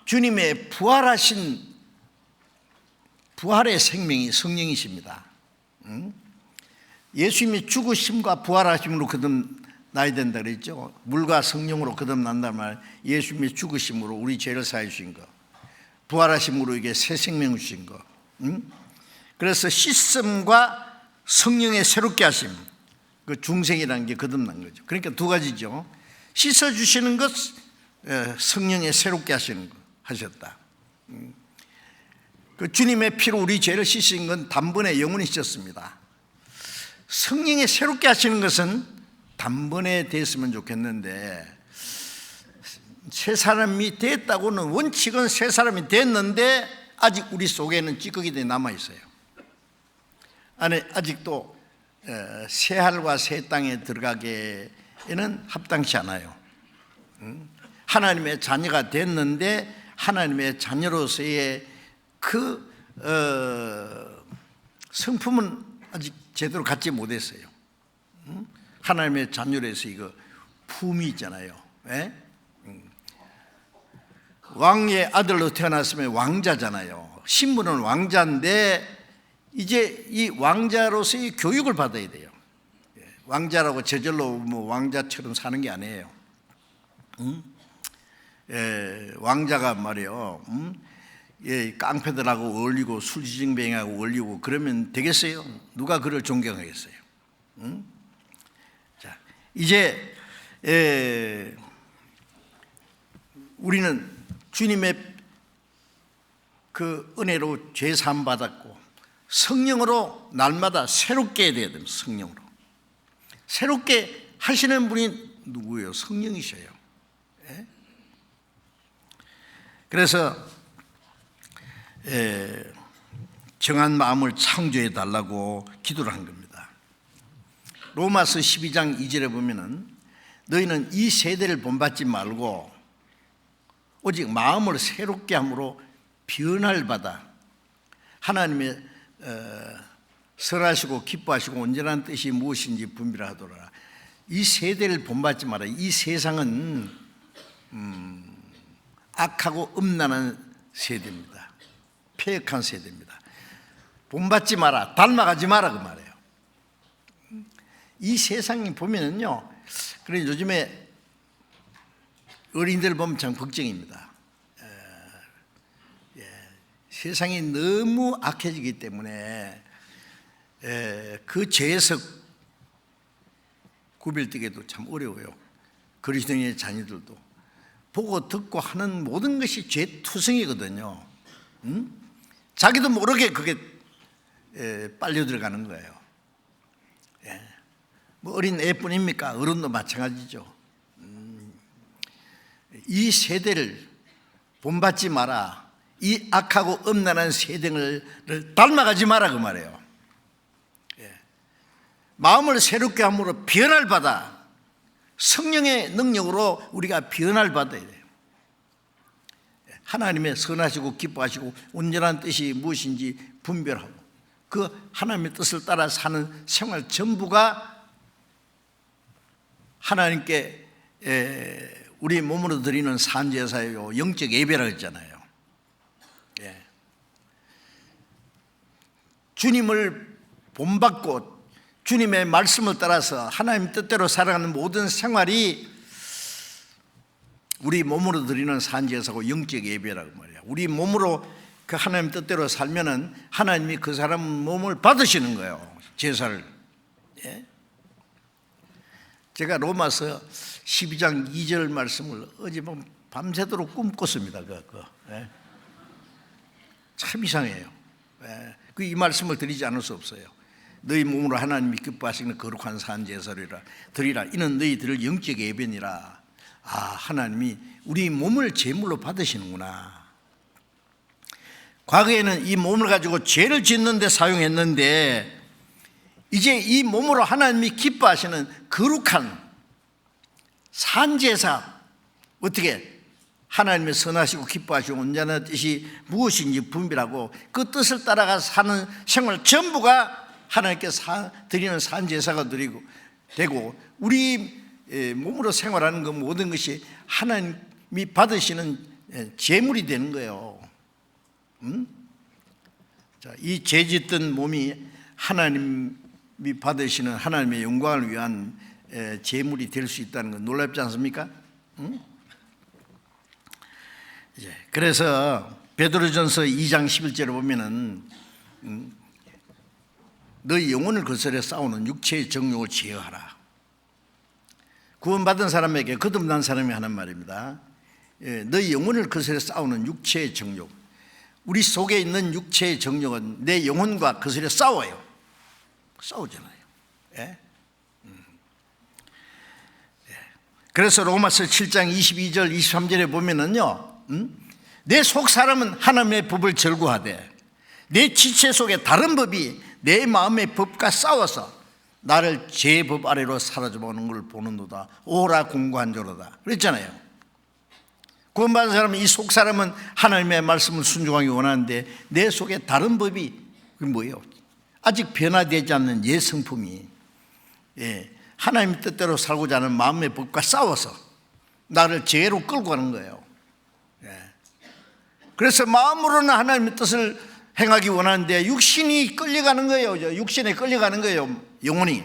주님의 부활의 생명이 성령이십니다. 예수님이 죽으심과 부활하심으로 거듭나야 된다 그랬죠. 물과 성령으로 거듭난단 말. 예수님이 죽으심으로 우리 죄를 사해 주신 거, 부활하심으로 이게 새 생명을 주신 거. 그래서 씻음과 성령의 새롭게 하심, 그 중생이라는 게 거듭난 거죠. 그러니까 두 가지죠. 씻어주시는 것, 성령의 새롭게 하시는 것 하셨다. 그 주님의 피로 우리 죄를 씻으신 건 단번에 영원히 씻었습니다. 성령의 새롭게 하시는 것은 단번에 됐으면 좋겠는데, 새 사람이 됐다고는, 원칙은 새 사람이 됐는데 아직 우리 속에는 찌꺼기들이 남아있어요. 안에 아직도 새 하늘과 새 땅에 들어가기에는 합당치 않아요. 하나님의 자녀가 됐는데 하나님의 자녀로서의 그 성품은 아직 제대로 갖지 못했어요. 하나님의 자녀로서 이거 품이 있잖아요. 왕의 아들로 태어났으면 왕자잖아요. 신분은 왕자인데 이제 이 왕자로서의 교육을 받아야 돼요. 왕자라고 저절로 뭐 왕자처럼 사는 게 아니에요. 왕자가 말이요, 깡패들하고 어울리고 술지증뱅이하고 어울리고 그러면 되겠어요? 누가 그를 존경하겠어요? 자, 이제 우리는 주님의 그 은혜로 죄 사함 받았고 성령으로 날마다 새롭게 돼야 됩니다. 성령으로 새롭게 하시는 분이 누구예요? 성령이셔요. 그래서 정한 마음을 창조해 달라고 기도를 한 겁니다. 로마서 12장 2절에 보면은 너희는 이 세대를 본받지 말고 오직 마음을 새롭게 함으로 변화를 받아 하나님의 선하시고 기뻐하시고 온전한 뜻이 무엇인지 분별하도록. 이 세대를 본받지 마라. 이 세상은 악하고 음란한 세대입니다. 폐역한 세대입니다. 본받지 마라, 닮아가지 마라 그 말이에요. 이 세상이 보면은요, 그래 요즘에 어린이들 보면 참 걱정입니다. 세상이 너무 악해지기 때문에 그 죄에서 구별되기도 참 어려워요. 그리스도인의 자녀들도 보고 듣고 하는 모든 것이 죄투성이거든요. 자기도 모르게 그게 빨려 들어가는 거예요. 뭐 어린 애뿐입니까? 어른도 마찬가지죠. 이 세대를 본받지 마라. 이 악하고 음란한 세대를 닮아가지 마라 그 말이에요. 마음을 새롭게 함으로 변화를 받아 성령의 능력으로 우리가 변화를 받아야 돼요. 하나님의 선하시고 기뻐하시고 온전한 뜻이 무엇인지 분별하고 그 하나님의 뜻을 따라 사는 생활 전부가 하나님께 우리 몸으로 드리는 산제사예요. 영적 예배라고 했잖아요. 주님을 본받고 주님의 말씀을 따라서 하나님 뜻대로 살아가는 모든 생활이 우리 몸으로 드리는 산제사고 영적 예배라고 말이야. 우리 몸으로 그 하나님 뜻대로 살면은 하나님이 그 사람 몸을 받으시는 거예요. 제사를. 제가 로마서 12장 2절 말씀을 어제 밤새도록 꿈꿨습니다. 참 이상해요. 이 말씀을 드리지 않을 수 없어요. 너희 몸으로 하나님이 기뻐하시는 거룩한 산제사리라 드리라. 이는 너희들을 영적 예배니라. 하나님이 우리 몸을 제물로 받으시는구나. 과거에는 이 몸을 가지고 죄를 짓는 데 사용했는데 이제 이 몸으로 하나님이 기뻐하시는 거룩한 산제사, 어떻게 하나님의 선하시고 기뻐하시고 온전한 뜻이 무엇인지 분별하고 그 뜻을 따라가 사는 생활 전부가 하나님께 드리는 산제사가 되고 우리 몸으로 생활하는 그 모든 것이 하나님이 받으시는 제물이 되는 거예요. 이 죄짓던 몸이 하나님이 받으시는 하나님의 영광을 위한 제물이 될 수 있다는 건 놀랍지 않습니까? 그래서 베드로전서 2장 11절에 보면은 너희 영혼을 거스려 싸우는 육체의 정욕을 제어하라. 구원받은 사람에게 거듭난 사람이 하는 말입니다. 너희 영혼을 거스려 싸우는 육체의 정욕. 우리 속에 있는 육체의 정욕은 내 영혼과 거스려 싸워요. 싸우잖아요. 그래서 로마서 7장 22절 23절에 보면은요, 내 속 사람은 하나님의 법을 절구하되 내 지체 속에 다른 법이 내 마음의 법과 싸워서 나를 죄의 법 아래로 사로잡아오는 걸 보는도다. 오라 공고한조로다. 그랬잖아요. 구원받은 사람은 이 속 사람은 하나님의 말씀을 순종하기 원하는데 내 속에 다른 법이 그게 뭐예요? 아직 변화되지 않는 옛 성품이 하나님 뜻대로 살고자 하는 마음의 법과 싸워서 나를 죄로 끌고 가는 거예요. 그래서 마음으로는 하나님의 뜻을 행하기 원하는데 육신이 끌려가는 거예요. 육신에 끌려가는 거예요. 영혼이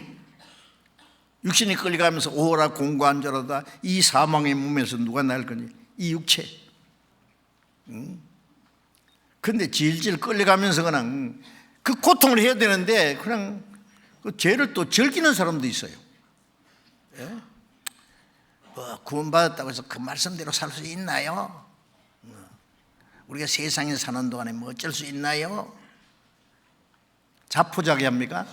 육신이 끌려가면서 오라 공고한자로다. 이 사망의 몸에서 누가 날 거니? 이 육체. 근데 질질 끌려가면서 그냥 그 고통을 해야 되는데 그냥 그 죄를 또 즐기는 사람도 있어요. 구원받았다고 해서 그 말씀대로 살 수 있나요? 우리가 세상에 사는 동안에 뭐 어쩔 수 있나요? 자포자기합니까?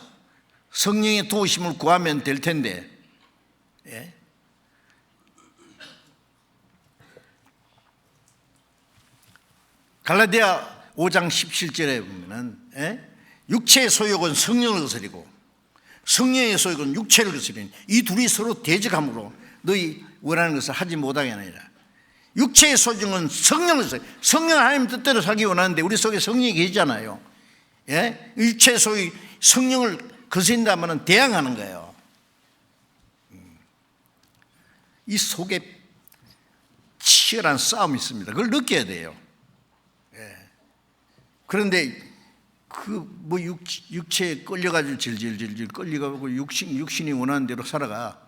성령의 도우심을 구하면 될 텐데. 갈라디아 5장 17절에 보면은 육체의 소욕은 성령을 거스리고 성령의 소욕은 육체를 거스리니 이 둘이 서로 대적함으로 너희 원하는 것을 하지 못하게 하느니라. 육체의 소욕은 성령을 거스려. 성령 하나님 뜻대로 살기 원하는데 우리 속에 성령이 계시잖아요. 육체의 소욕이 성령을 거스린다면 대항하는 거예요. 이 속에 치열한 싸움이 있습니다. 그걸 느껴야 돼요. 그런데 그 뭐 육체에 끌려가지고 질질질질 끌려가고 육신이 원하는 대로 살아가.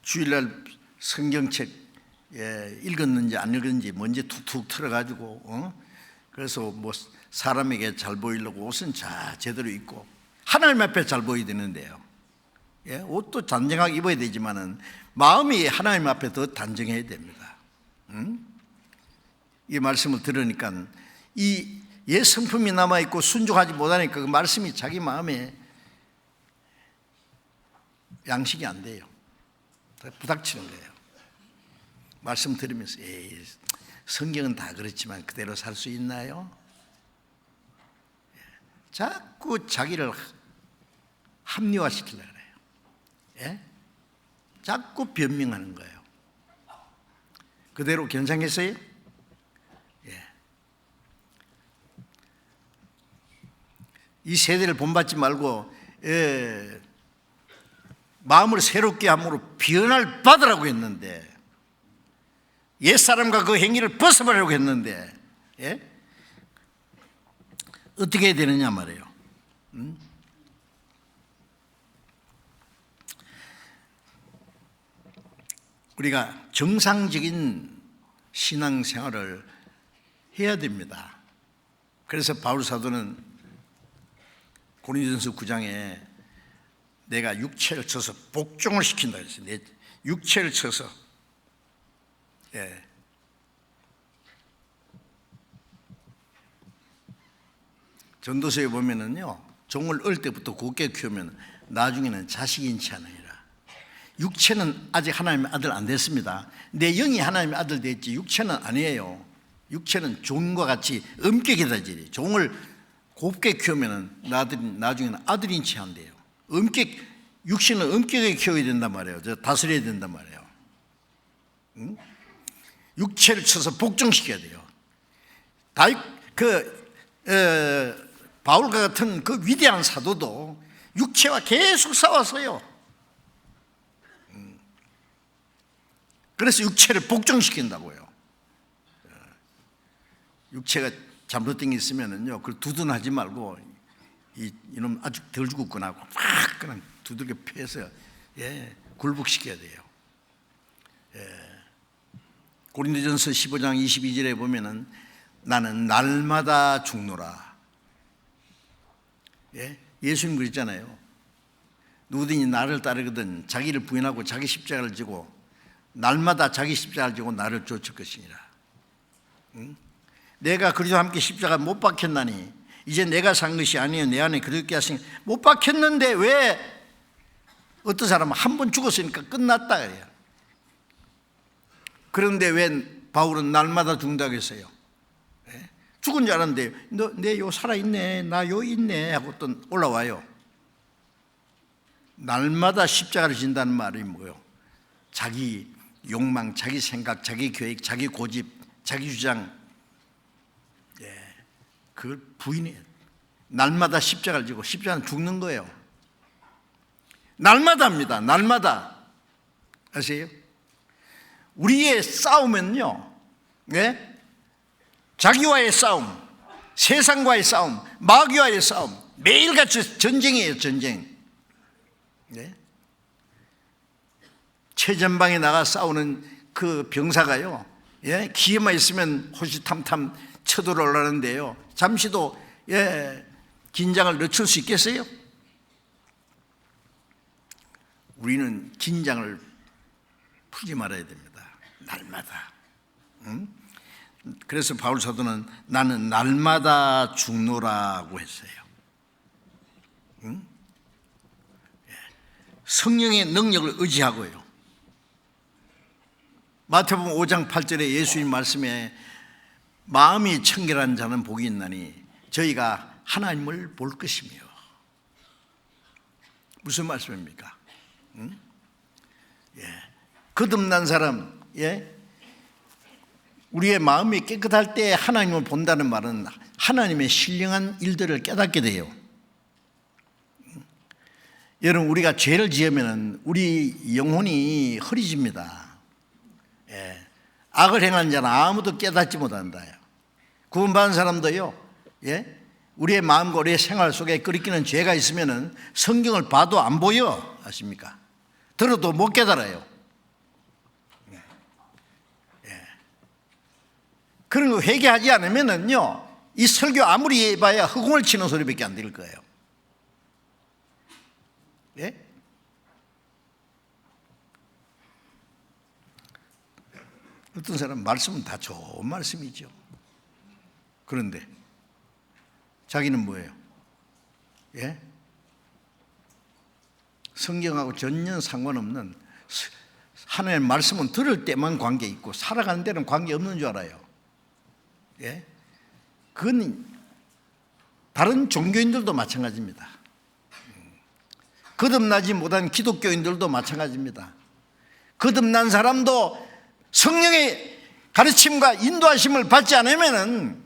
주일날 성경책 읽었는지 안 읽었는지 먼지 툭툭 털어가지고 그래서 뭐 사람에게 잘 보이려고 옷은 제대로 입고 하나님 앞에 잘 보여야 되는데요. 옷도 단정하게 입어야 되지만은 마음이 하나님 앞에 더 단정해야 됩니다. 이 말씀을 들으니까 이 옛 성품이 남아있고 순종하지 못하니까 그 말씀이 자기 마음에 양식이 안 돼요. 부닥치는 거예요. 말씀 들으면서 성경은 다 그렇지만 그대로 살 수 있나요? 자꾸 자기를 합리화시키려고 그래요. 자꾸 변명하는 거예요. 그대로 괜찮겠어요? 이 세대를 본받지 말고 마음을 새롭게 함으로 변화를 받으라고 했는데, 옛사람과 그 행위를 벗어버리려고 했는데 어떻게 해야 되느냐 말이에요. 우리가 정상적인 신앙생활을 해야 됩니다. 그래서 바울 사도는 고린도전서 9장에 내가 육체를 쳐서 복종을 시킨다 그랬어요. 내 육체를 쳐서. 전도서에 보면은요, 종을 어릴 때부터 곱게 키우면 나중에는 자식인치 하느니라. 육체는 아직 하나님의 아들 안 됐습니다. 내 영이 하나님의 아들 됐지 육체는 아니에요. 육체는 종과 같이 엄격해다 지리. 종을 곱게 키우면 나중에는 아들인치 한대요. 육신은 엄격하게 키워야 된단 말이에요. 다스려야 된단 말이에요. 육체를 쳐서 복종시켜야 돼요. 바울과 같은 그 위대한 사도도 육체와 계속 싸웠어요. 그래서 육체를 복종시킨다고요. 육체가 잘못된 게 있으면은요, 그걸 두둔하지 말고 이놈 아주 덜 죽었구나 하고 막 그냥 두들겨 패서 굴복시켜야 돼요. 고린도전서 15장 22절에 보면은 나는 날마다 죽노라. 예수님 그랬잖아요. 누구든지 나를 따르거든 자기를 부인하고 자기 십자가를 지고 날마다 자기 십자가를 지고 나를 쫓을 것이니라. 내가 그리스도와 함께 십자가 못 박혔나니 이제 내가 산 것이 아니요 내 안에 그리스도께 하시니 못 박혔는데 왜 어떤 사람은 한 번 죽었으니까 끝났다 그래요. 그런데 왜 바울은 날마다 죽는다고 했어요? 죽은 줄 알았는데 내 요 살아있네, 나 요 있네 하고 또 올라와요. 날마다 십자가를 진다는 말이 뭐예요? 자기 욕망, 자기 생각, 자기 계획, 자기 고집, 자기 주장, 그걸 부인해요. 날마다 십자가를 지고 십자가는 죽는 거예요. 날마다입니다. 날마다. 아세요? 우리의 싸움은요, 자기와의 싸움, 세상과의 싸움, 마귀와의 싸움, 매일같이 전쟁이에요. 전쟁. 최전방에 나가 싸우는 그 병사가요, 기회만 있으면 호시탐탐 쳐들어오려는데요, 잠시도 긴장을 늦출 수 있겠어요? 우리는 긴장을 풀지 말아야 됩니다. 날마다. 그래서 바울 사도는 나는 날마다 죽노라고 했어요. 성령의 능력을 의지하고요. 마태복음 5장 8절에 예수님 말씀에 마음이 청결한 자는 복이 있나니 저희가 하나님을 볼 것이며. 무슨 말씀입니까? 거듭난 사람, 우리의 마음이 깨끗할 때 하나님을 본다는 말은 하나님의 신령한 일들을 깨닫게 돼요. 여러분, 우리가 죄를 지으면 우리 영혼이 흐리집니다. 악을 행한 자는 아무도 깨닫지 못한다. 구원받은 사람도요, 우리의 마음과 우리의 생활 속에 끓이끼는 죄가 있으면 성경을 봐도 안 보여. 아십니까? 들어도 못 깨달아요. 그런 거 회개하지 않으면은요, 이 설교 아무리 해봐야 허공을 치는 소리밖에 안 될 거예요. 예? 어떤 사람 말씀은 다 좋은 말씀이죠. 그런데 자기는 뭐예요? 예? 성경하고 전혀 상관없는, 하나님의 말씀은 들을 때만 관계 있고 살아가는 데는 관계 없는 줄 알아요. 예? 그건 다른 종교인들도 마찬가지입니다. 거듭나지 못한 기독교인들도 마찬가지입니다. 거듭난 사람도 성령의 가르침과 인도하심을 받지 않으면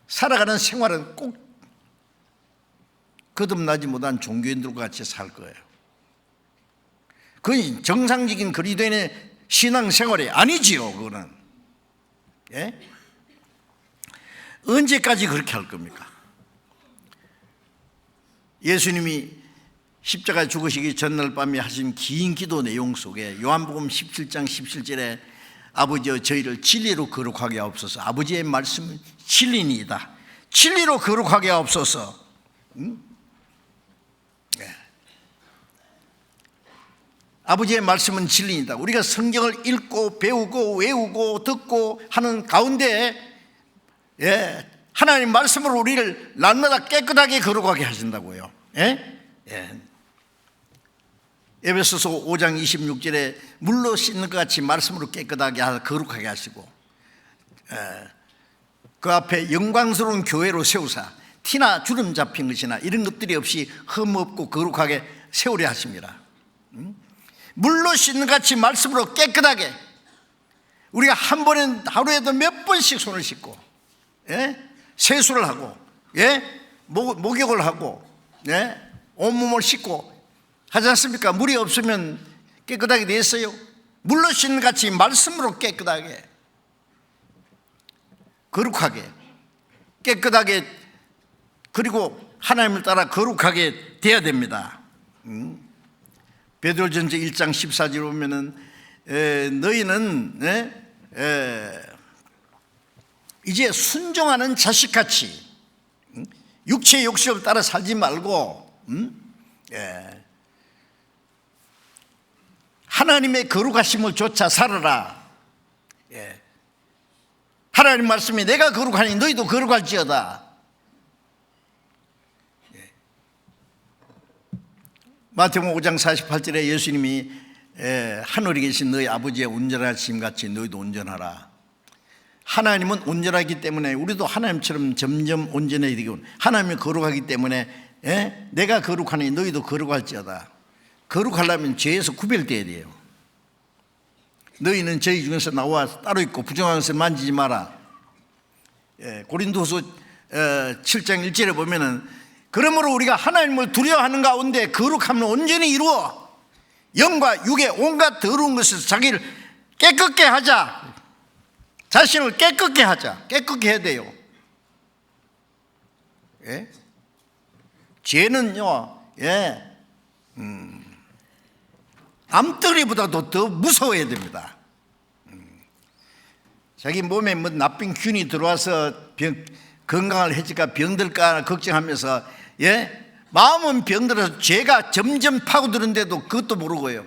살아가는 생활은 꼭 거듭나지 못한 종교인들과 같이 살 거예요. 그건 정상적인 그리스도인의 신앙생활이 아니지요. 그거는. 예? 언제까지 그렇게 할 겁니까? 예수님이 십자가에 죽으시기 전날 밤에 하신 긴 기도 내용 속에 요한복음 17장 17절에 아버지여 저희를 진리로 거룩하게 하옵소서. 아버지의 말씀은 진리니이다. 진리로 거룩하게 하옵소서. 네. 아버지의 말씀은 진리이다. 우리가 성경을 읽고 배우고 외우고 듣고 하는 가운데 하나님 말씀으로 우리를 날마다 깨끗하게 거룩하게 하신다고요. 에베소서 5장 26절에 물로 씻는 것 같이 말씀으로 깨끗하게 거룩하게 하시고, 그 앞에 영광스러운 교회로 세우사 티나 주름 잡힌 것이나 이런 것들이 없이 흠없고 거룩하게 세우려 하십니다. 물로 씻는 것 같이 말씀으로 깨끗하게, 우리가 한 번에 하루에도 몇 번씩 손을 씻고 세수를 하고 목욕을 하고 온몸을 씻고 하지 않습니까? 물이 없으면 깨끗하게 됐어요. 물로 씻는 같이 말씀으로 깨끗하게, 거룩하게, 깨끗하게, 그리고 하나님을 따라 거룩하게 돼야 됩니다. 베드로전서 1장 14절 보면은 너희는 이제 순종하는 자식같이 육체의 욕심을 따라 살지 말고 하나님의 거룩하심을 쫓아 살아라. 하나님 말씀이 내가 거룩하니 너희도 거룩할지어다. 마태복음 5장 48절에 예수님이 하늘에 계신 너희 아버지의 온전하심 같이 너희도 온전하라. 하나님은 온전하기 때문에 우리도 하나님처럼 점점 온전해야 되고, 하나님이 거룩하기 때문에 내가 거룩하니 너희도 거룩할지어다. 거룩하려면 죄에서 구별돼야 돼요. 너희는 저희 중에서 나와 따로 있고 부정한 것을 만지지 마라. 고린도서 7장 1절에 보면은 그러므로 우리가 하나님을 두려워하는 가운데 거룩함을 온전히 이루어 영과 육의 온갖 더러운 것에서 자기를 깨끗게 하자. 자신을 깨끗게 하자. 깨끗게 해야 돼요. 죄는요, 암덩이보다도 더 무서워야 됩니다. 자기 몸에 뭐 나쁜 균이 들어와서 건강을 해질까 병들까 걱정하면서 마음은 병들어서 죄가 점점 파고드는데도 그것도 모르고요.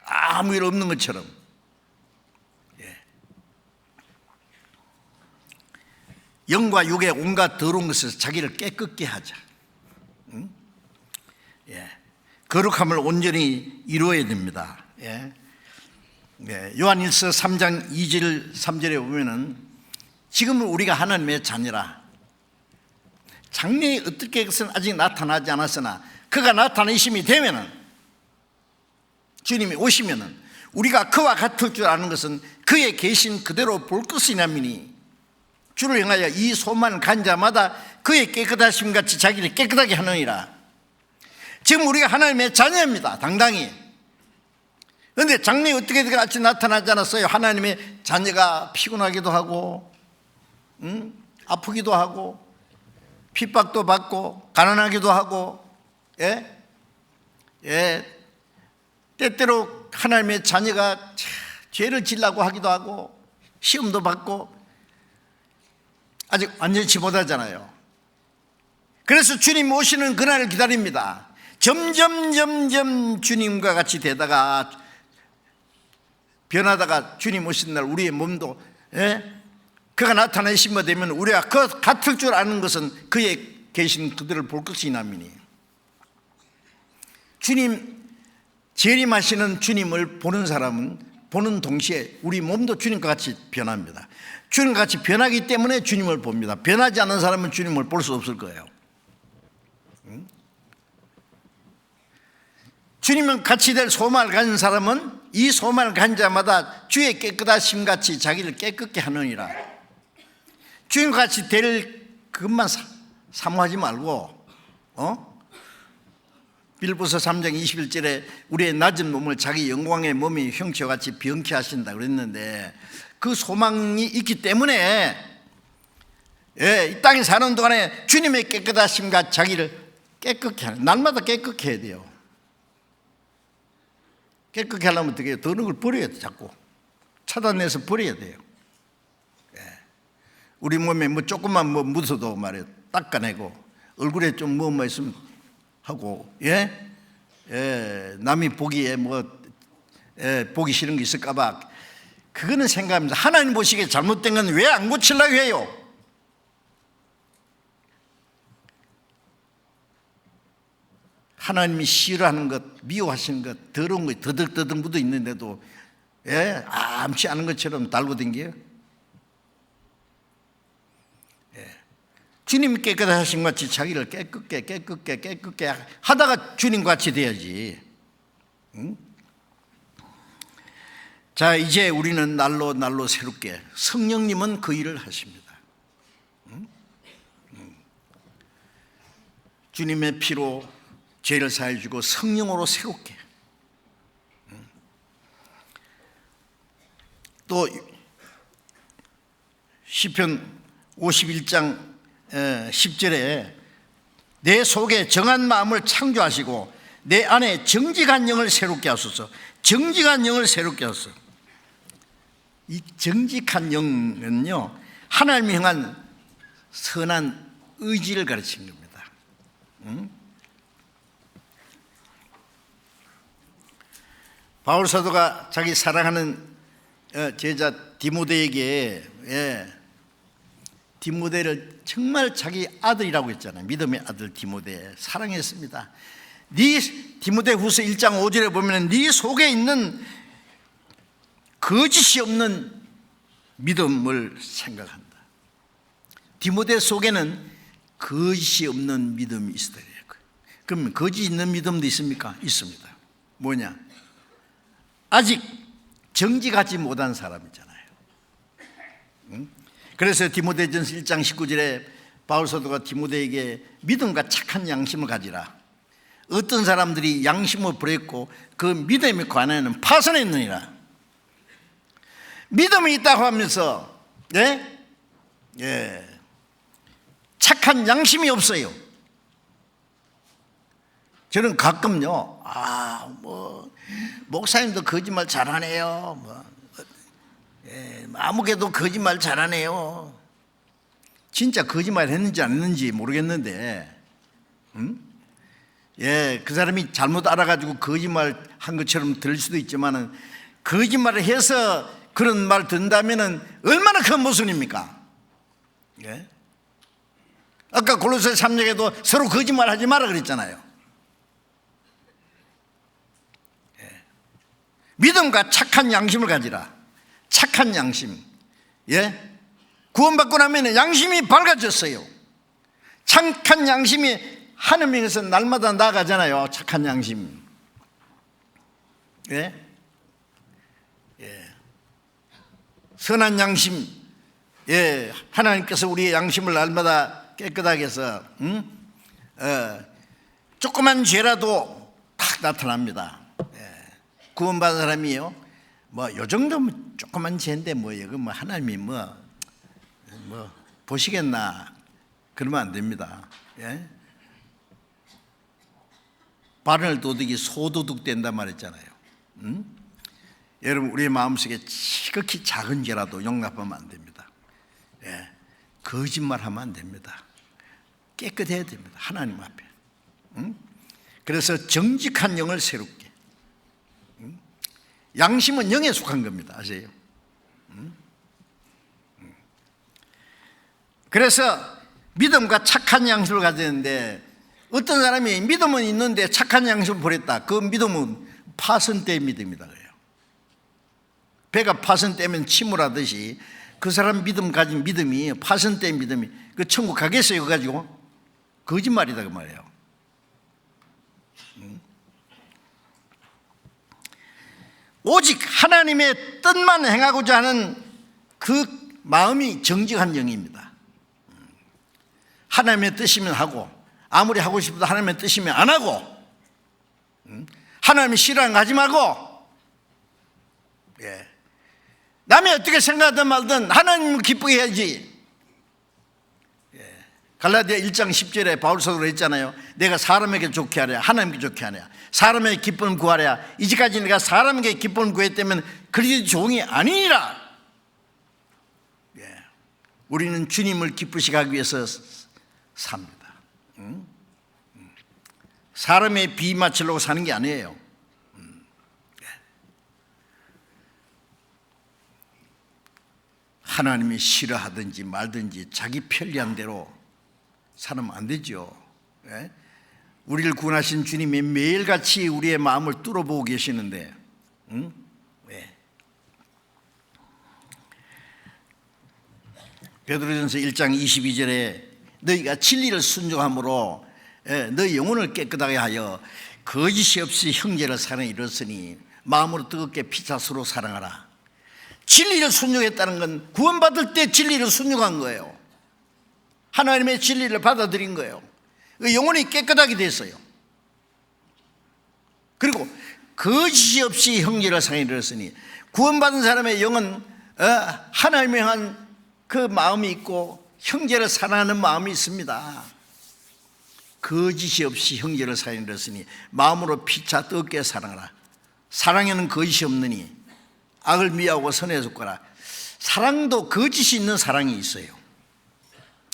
아무 일 없는 것처럼. 영과 육의 온갖 더러운 것에서 자기를 깨끗게 하자. 거룩함을 온전히 이루어야 됩니다. 요한일서 3장 2절 3절에 보면은 지금은 우리가 하나님의 자녀라. 장래에 어떻게 것은 아직 나타나지 않았으나 그가 나타나심이 되면은, 주님이 오시면은 우리가 그와 같을 줄 아는 것은 그의 계신 그대로 볼 것이냐미니 주를 향하여 이 소망을 간 자마다 그의 깨끗하심 같이 자기를 깨끗하게 하느니라. 지금 우리가 하나님의 자녀입니다. 당당히. 그런데 장래에 어떻게 같이 나타나지 않았어요? 하나님의 자녀가 피곤하기도 하고 아프기도 하고 핍박도 받고 가난하기도 하고 때때로 하나님의 자녀가 죄를 지으려고 하기도 하고 시험도 받고 아직 완전치 못하잖아요. 그래서 주님 오시는 그날을 기다립니다. 점점 주님과 같이 되다가 변하다가 주님 오신 날 우리의 몸도 그가 나타나시면 되면 우리가 그 같을 줄 아는 것은 그의 계신 그들을 볼 것이 남이니, 주님 재림하시는 주님을 보는 사람은 보는 동시에 우리 몸도 주님과 같이 변합니다. 주님과 같이 변하기 때문에 주님을 봅니다. 변하지 않는 사람은 주님을 볼 수 없을 거예요. 주님은 같이 될 소망을 가진 사람은 이 소망을 가진 자마다 주의 깨끗하심 같이 자기를 깨끗게 하느니라. 주님과 같이 될 그것만 사모하지 말고 빌보서 3장 21절에 우리의 낮은 몸을 자기 영광의 몸이 형체와 같이 병케 하신다 그랬는데, 그 소망이 있기 때문에 이 땅에 사는 동안에 주님의 깨끗하심과 자기를 깨끗게 하는, 날마다 깨끗게 해야 돼요. 깨끗게 하려면 어떻게 해요? 더러운 걸 버려야 돼. 자꾸 차단해서 버려야 돼요. 우리 몸에 뭐 조금만 묻어도 말이에요, 닦아내고, 얼굴에 좀 뭐만 있으면 하고, 남이 보기에 보기 싫은 게 있을까봐, 그거는 생각합니다. 하나님 보시기에 잘못된 건 왜 안 고치려고 해요? 하나님이 싫어하는 것, 미워하시는 것, 더러운 것 더덕더덕 묻어 있는데도 아무렇지 않은 것처럼 달고 댕겨요. 주님 깨끗하신 것 같이 자기를 깨끗게 하다가 주님 같이 돼야지. 자, 이제 우리는 날로 새롭게, 성령님은 그 일을 하십니다. 주님의 피로 죄를 사해 주고 성령으로 새롭게. 또 시편 51장 10절에 내 속에 정한 마음을 창조하시고 내 안에 정직한 영을 새롭게 하소서. 정직한 영을 새롭게 하소서. 이 정직한 영은요, 하나님이 향한 선한 의지를 가르치는 겁니다. 바울 사도가 자기 사랑하는 제자 디모데에게 디모데를 정말 자기 아들이라고 했잖아요. 믿음의 아들 디모데 사랑했습니다. 네 디모데 후서 1장 5절에 보면 네 속에 있는 거짓이 없는 믿음을 생각한다. 디모데 속에는 거짓이 없는 믿음이 있어야 돼요. 그럼 거짓 있는 믿음도 있습니까? 있습니다. 뭐냐? 아직 정직하지 못한 사람이잖아요. 그래서 디모데전서 1장 19절에 바울 사도가 디모데에게 믿음과 착한 양심을 가지라. 어떤 사람들이 양심을 버렸고 그 믿음에 관하여는 파선했느니라. 믿음이 있다고 하면서 착한 양심이 없어요. 저는 가끔요, 목사님도 거짓말 잘하네요. 아무개도 거짓말 잘하네요. 진짜 거짓말 했는지 안 했는지 모르겠는데, 그 사람이 잘못 알아가지고 거짓말 한 것처럼 들릴 수도 있지만, 거짓말을 해서 그런 말 듣는다면 얼마나 큰 모순입니까? 아까 골로새 3장에도 서로 거짓말 하지 마라 그랬잖아요. 믿음과 착한 양심을 가지라. 착한 양심. 구원받고 나면 양심이 밝아졌어요. 착한 양심이 하나님 향해서 날마다 나아가잖아요. 착한 양심. 선한 양심. 하나님께서 우리의 양심을 날마다 깨끗하게 해서 조그만 죄라도 딱 나타납니다. 구원받은 사람이요, 요 정도면 조그만 죄인데 이거 하나님이 보시겠나, 그러면 안 됩니다. 바늘 도둑이 소도둑 된단 말했잖아요. 여러분, 우리의 마음속에 지극히 작은 죄라도 용납하면 안 됩니다. 예, 거짓말하면 안 됩니다. 깨끗해야 됩니다, 하나님 앞에. 그래서 정직한 영을 새롭게. 양심은 영에 속한 겁니다, 아세요? 그래서 믿음과 착한 양심을 가져야 되는데, 어떤 사람이 믿음은 있는데 착한 양심을 버렸다. 그 믿음은 파선된 믿음이다 그래요. 배가 파선되면 침울하듯이 그 사람 믿음 가진 믿음이 파선된 믿음이 그 천국 가겠어요? 그거 가지고? 거짓말이다 그 말이에요. 오직 하나님의 뜻만 행하고자 하는 그 마음이 정직한 영입니다. 하나님의 뜻이면 하고, 아무리 하고 싶어도 하나님의 뜻이면 안 하고, 하나님이 싫어하는 거 하지 말고, 예, 남이 어떻게 생각하든 말든 하나님을 기쁘게 해야지. 예, 갈라디아 1장 10절에 바울서도 했잖아요. 내가 사람에게 좋게 하랴 하나님께 좋게 하랴, 사람에게 기쁨을 구하랴. 이제까지 내가 사람에게 기쁨을 구했다면 그리스도의 종이 아니니라. 예, 우리는 주님을 기쁘시게 하기 위해서 삽니다. 사람의 비 맞추려고 사는 게 아니에요. 하나님이 싫어하든지 말든지 자기 편리한 대로 살면 안 되죠. 우리를 구원하신 주님이 매일같이 우리의 마음을 뚫어보고 계시는데, 베드로전서 1장 22절에 너희가 진리를 순종함으로 너희 영혼을 깨끗하게 하여 거짓이 없이 형제를 사랑에 이르렀으니 마음으로 뜨겁게 피차 서로 사랑하라. 진리를 순종했다는 건 구원받을 때 진리를 순종한 거예요. 하나님의 진리를 받아들인 거예요. 영혼이 깨끗하게 됐어요. 그리고 거짓이 없이 형제를 사랑에 이르렀으니, 구원받은 사람의 영은 하나님을 향한 그 마음이 있고 형제를 사랑하는 마음이 있습니다. 거짓이 없이 형제를 사랑에 이르렀으니 마음으로 피차 뜨겁게 사랑하라. 사랑에는 거짓이 없느니 악을 미워하고 선에 속하라. 사랑도 거짓이 있는 사랑이 있어요.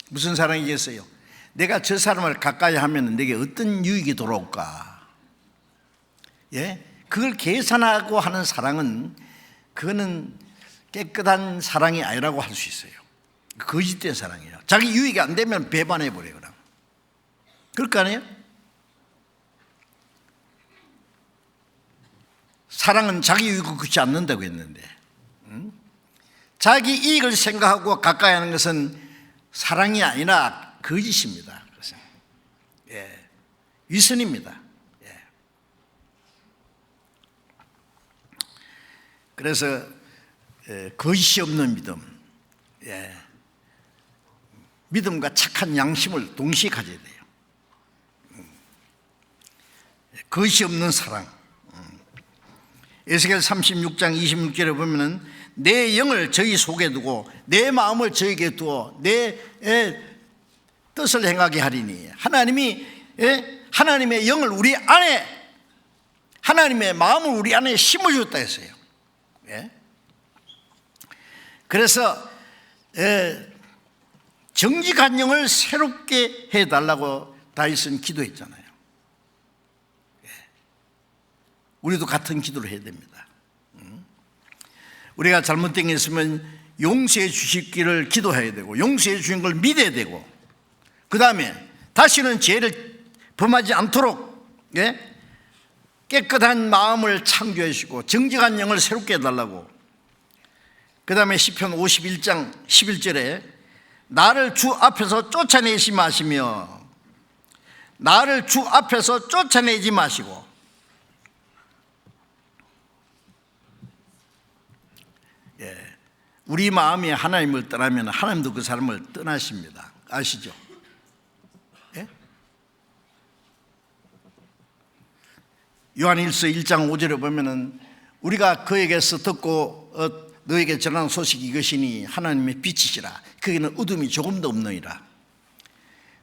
무슨 사랑이겠어요? 내가 저 사람을 가까이 하면 내게 어떤 유익이 돌아올까? 예? 그걸 계산하고 하는 사랑은, 그거는 깨끗한 사랑이 아니라고 할 수 있어요. 거짓된 사랑이에요. 자기 유익이 안 되면 배반해버려요. 그럼. 그럴 거 아니에요? 사랑은 자기 유익을 그치 않는다고 했는데, 자기 이익을 생각하고 가까이 하는 것은 사랑이 아니라 거짓입니다. 그것은. 예, 위선입니다. 예. 그래서 거짓이 없는 믿음, 예, 믿음과 착한 양심을 동시에 가져야 돼요. 거짓이 없는 사랑. 에스겔 36장 26절에 보면은 내 영을 저희 속에 두고 내 마음을 저에게 두어 내 뜻을 행하게 하리니, 하나님이 하나님의 영을 우리 안에, 하나님의 마음을 우리 안에 심어줬다 했어요. 그래서 정직한 영을 새롭게 해달라고 다윗은 기도했잖아요. 우리도 같은 기도를 해야 됩니다. 우리가 잘못된 게 있으면 용서해 주시기를 기도해야 되고, 용서해 주신 걸 믿어야 되고, 그 다음에 다시는 죄를 범하지 않도록 깨끗한 마음을 창조해 주시고 정직한 영을 새롭게 해달라고. 그 다음에 시편 51장 11절에 나를 주 앞에서 쫓아내지 마시며, 나를 주 앞에서 쫓아내지 마시고, 우리 마음이 하나님을 떠나면 하나님도 그 사람을 떠나십니다. 아시죠? 예? 요한일서 1장 5절에 보면은 우리가 그에게서 듣고 너에게 전하는 소식이 이것이니 하나님의 빛이시라. 거기는 어둠이 조금도 없느니라.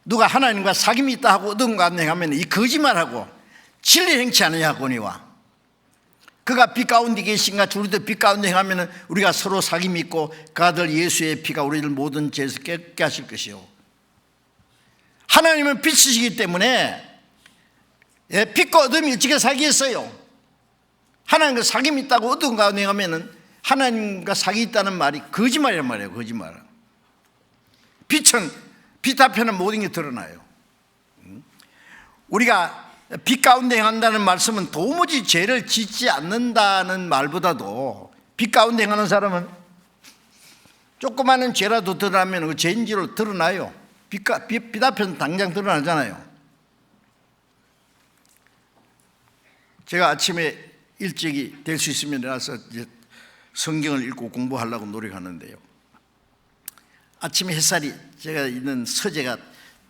누가 하나님과 사귐이 있다 하고 어둠과 안 행하면 이 거짓말하고 진리 행치 않으냐 하거니와 그가 빛 가운데 계신가 우리도 빛 가운데 행하면 우리가 서로 사귐이 있고 그 아들 예수의 피가 우리를 모든 죄에서 깨끗게 하실 것이요. 하나님은 빛이시기 때문에 빛과 어둠이 어떻게 사귀었어요? 하나님과 사귐이 있다고 어두운 가운데 행하면 하나님과 사귐이 있다는 말이 거짓말이란 말이에요. 거짓말. 빛은 빛 앞에는 모든 게 드러나요. 우리가 빛 가운데 행한다는 말씀은 도무지 죄를 짓지 않는다는 말보다도 빛 가운데 행하는 사람은 조그마한 죄라도 드러나면 그 죄인지로 드러나요. 빛 앞에는 당장 드러나잖아요. 제가 아침에 일찍이 될 수 있으면 일어나서 이제 성경을 읽고 공부하려고 노력하는데요. 아침에 햇살이 제가 있는 서재가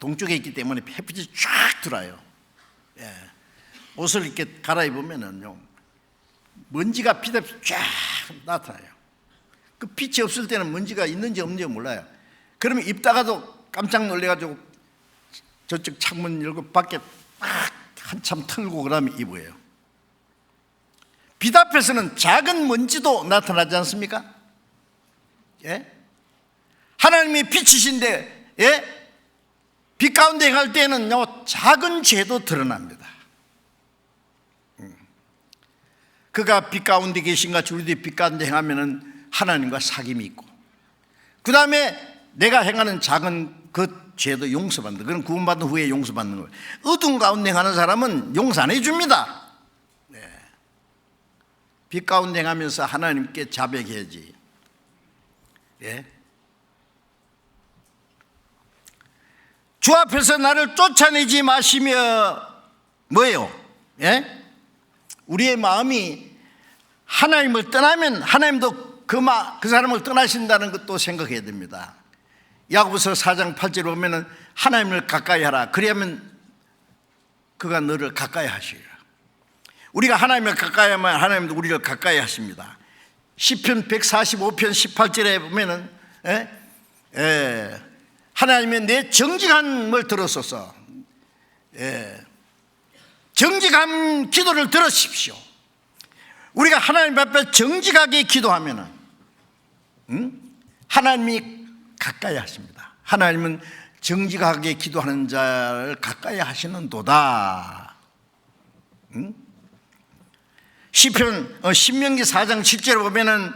동쪽에 있기 때문에 햇빛이 쫙 들어와요. 옷을 이렇게 갈아입으면은요, 먼지가 빛 앞에 쫙 나타나요. 그 빛이 없을 때는 먼지가 있는지 없는지 몰라요. 그러면 입다가도 깜짝 놀래가지고 저쪽 창문 열고 밖에 막 한참 털고 그다음에 입어요. 빛 앞에서는 작은 먼지도 나타나지 않습니까? 예? 하나님이 빛이신데, 예? 빛 가운데 행할 때는요, 작은 죄도 드러납니다. 그가 빛 가운데 계신가 우리도 빛 가운데 행하면은 하나님과 사귐이 있고, 그 다음에 내가 행하는 작은 그 죄도 용서받는다. 그건 구원받은 후에 용서받는 거예요. 어두운 가운데 행하는 사람은 용서 안 해줍니다. 빛 가운데 행하면서 하나님께 자백해야지. 예? 주 앞에서 나를 쫓아내지 마시며 뭐예요? 예? 우리의 마음이 하나님을 떠나면 하나님도 그 사람을 떠나신다는 것도 생각해야 됩니다. 야고보서 4장 8절에 보면은 하나님을 가까이 하라. 그래야면 그가 너를 가까이 하시리라. 우리가 하나님을 가까이 하면 하나님도 우리를 가까이 하십니다. 시편 145편 18절에 보면은 하나님의 내 정직함을 들으소서. 정직한 기도를 들으십시오. 우리가 하나님 앞에 정직하게 기도하면은 하나님이 가까이 하십니다. 하나님은 정직하게 기도하는 자를 가까이 하시는도다. 시편 신명기 4장 7절에 보면은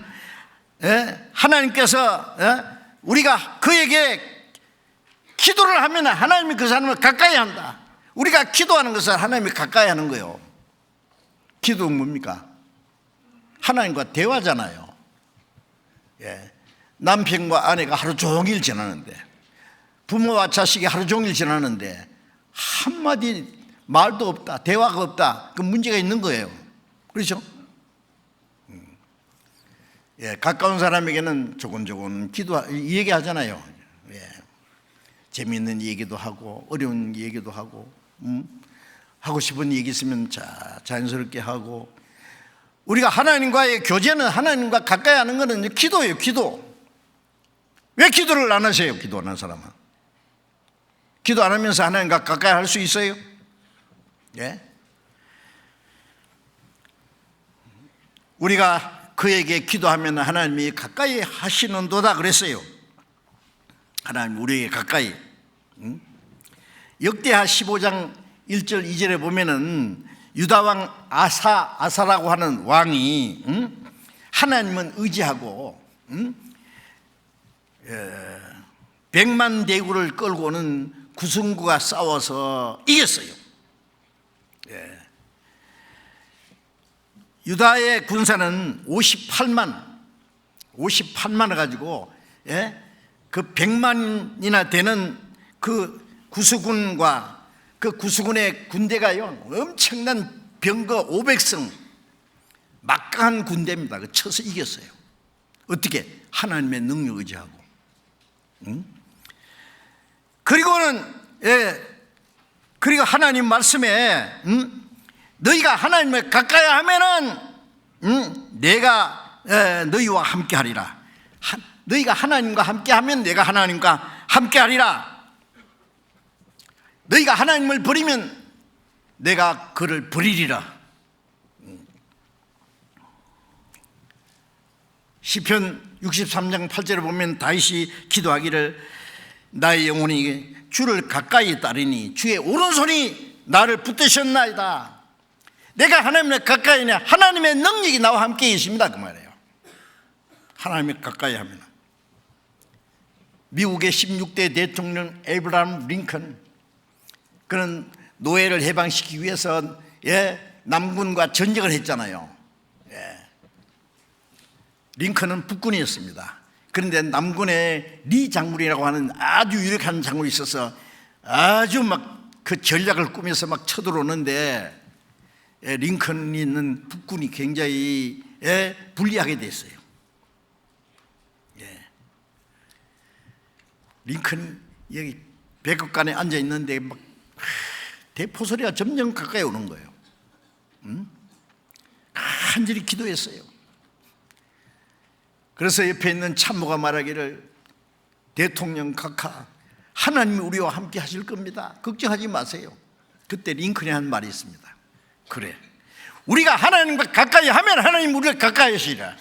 하나님께서 우리가 그에게 기도를 하면 하나님이 그 사람을 가까이 한다. 우리가 기도하는 것을 하나님이 가까이 하는 거예요. 기도는 뭡니까? 하나님과 대화잖아요. 남편과 아내가 하루 종일 지나는데, 부모와 자식이 하루 종일 지나는데 한마디 말도 없다, 대화가 없다. 그 문제가 있는 거예요. 그렇죠? 가까운 사람에게는 조곤조곤 얘기하잖아요. 재미있는 얘기도 하고 어려운 얘기도 하고 하고 싶은 얘기 있으면 자연스럽게 하고. 우리가 하나님과의 교제는 하나님과 가까이 하는 것은 기도예요. 기도. 왜 기도를 안 하세요? 기도 안 하는 사람은 기도 안 하면서 하나님과 가까이 할 수 있어요? 예? 우리가 그에게 기도하면 하나님이 가까이 하시는도다 그랬어요. 하나님 우리에게 가까이. 역대하 15장 1절 2절에 보면은 유다왕 아사라고 하는 왕이 하나님은 의지하고 100만 대구를 끌고 오는 구승구가 싸워서 이겼어요. 유다의 군사는 58만을 가지고 그 100만이나 되는 그 구수군과 그 구수군의 군대가요, 엄청난 병거 500성 막강한 군대입니다. 그 쳐서 이겼어요. 어떻게? 하나님의 능력 의지하고. 그리고는 그리고 하나님 말씀에 너희가 하나님을 가까이 하면은 내가 너희와 함께 하리라. 너희가 하나님과 함께 하면 내가 하나님과 함께 하리라. 너희가 하나님을 버리면 내가 그를 버리리라. 시편 63장 8절에 보면 다윗이 기도하기를 나의 영혼이 주를 가까이 따르니 주의 오른손이 나를 붙드셨나이다. 내가 하나님을 가까이 하냐? 하나님의 능력이 나와 함께 계십니다 그 말이에요. 하나님을 가까이 하면. 미국의 16대 대통령 에이브라함 링컨, 그는 노예를 해방시키기 위해서 남군과 전쟁을 했잖아요. 링컨은 북군이었습니다. 그런데 남군에 리 장군이라고 하는 아주 유력한 장군이 있어서 아주 막 그 전략을 꾸며서 막 쳐들어오는데 링컨이 있는 북군이 굉장히 불리하게 됐어요. 링컨이 여기 백악관에 앉아 있는데 막 대포소리가 점점 가까이 오는 거예요. 간절히 기도했어요. 그래서 옆에 있는 참모가 말하기를 대통령 각하, 하나님이 우리와 함께 하실 겁니다. 걱정하지 마세요. 그때 링컨이 한 말이 있습니다. 그래, 우리가 하나님과 가까이 하면 하나님 우리를 가까이 하시리라.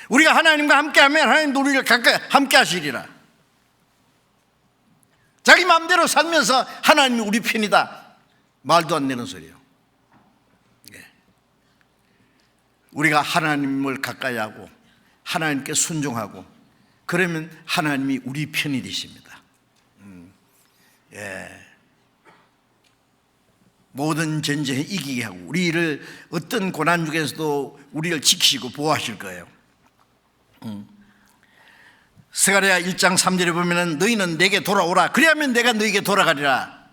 우리가 하나님과 함께 하면 하나님도 우리를 함께 하시리라. 자기 마음대로 살면서 하나님이 우리 편이다, 말도 안 되는 소리예요. 우리가 하나님을 가까이 하고 하나님께 순종하고 그러면 하나님이 우리 편이 되십니다. 모든 전쟁에 이기게 하고 우리를 어떤 고난 중에서도 우리를 지키시고 보호하실 거예요. 스가랴 1장 3절에 보면 너희는 내게 돌아오라, 그리하면 내가 너희에게 돌아가리라.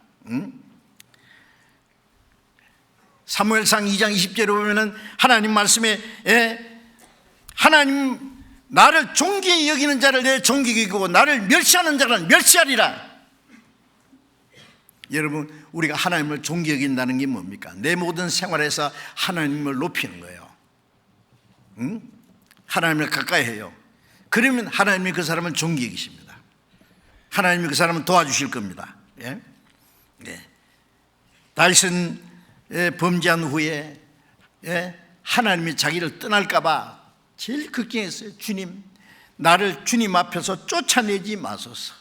사무엘상 2장 20절에 보면 하나님 말씀에 하나님 나를 존귀히 여기는 자를 내 존귀히 여기고 나를 멸시하는 자를 멸시하리라. 여러분, 우리가 하나님을 존귀히 여긴다는 게 뭡니까? 내 모든 생활에서 하나님을 높이는 거예요. 하나님을 가까이 해요. 그러면 하나님이 그 사람을 존귀히 여기십니다. 하나님이 그 사람을 도와주실 겁니다. 다윗은 범죄한 후에 하나님이 자기를 떠날까 봐 제일 걱정했어요. 주님, 나를 주님 앞에서 쫓아내지 마소서.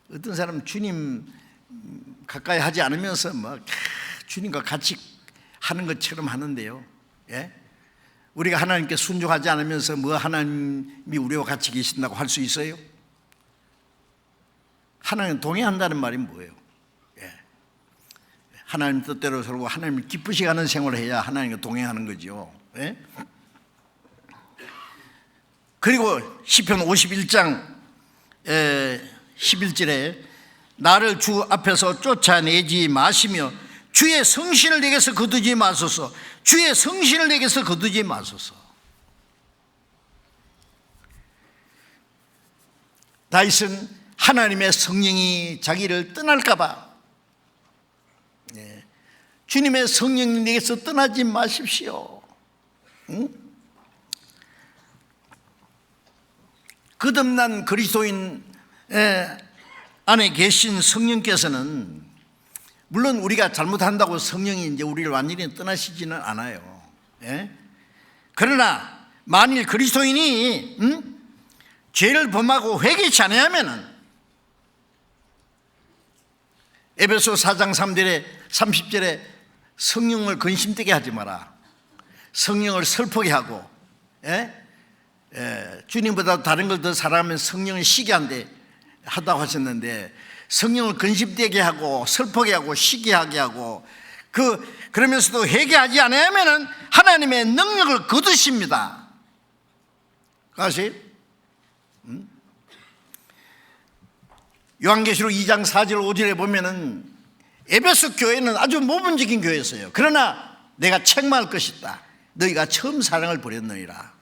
어떤 사람은 주님 가까이 하지 않으면서 막 주님과 같이 하는 것처럼 하는데요. 우리가 하나님께 순종하지 않으면서 뭐 하나님이 우리와 같이 계신다고 할 수 있어요? 하나님 동의한다는 말이 뭐예요? 하나님 뜻대로 살고 하나님을 기쁘시게 하는 생활을 해야 하나님과 동행하는 거죠. 그리고 시편 51장 11절에 나를 주 앞에서 쫓아내지 마시며 주의 성신을 내게서 거두지 마소서. 주의 성신을 내게서 거두지 마소서. 다윗은 하나님의 성령이 자기를 떠날까 봐 주님의 성령이 내게서 떠나지 마십시오. 거듭난 그리스도인 안에 계신 성령께서는 물론 우리가 잘못한다고 성령이 이제 우리를 완전히 떠나시지는 않아요. 그러나 만일 그리스도인이 죄를 범하고 회개치 않으면은 에베소 4장 30절에 성령을 근심되게 하지 마라. 성령을 슬프게 하고 주님보다 다른 걸 더 사랑하면 성령을 시게 하다고 하셨는데 성령을 근심되게 하고 슬프게 하고 시게 하게 하고 그러면서도 회개하지 않으면 하나님의 능력을 거두십니다. 다시 요한계시록 2장 4절 5절에 보면은 에베소 교회는 아주 모범적인 교회였어요. 그러나 내가 책망할 것이다. 너희가 처음 사랑을 버렸느니라.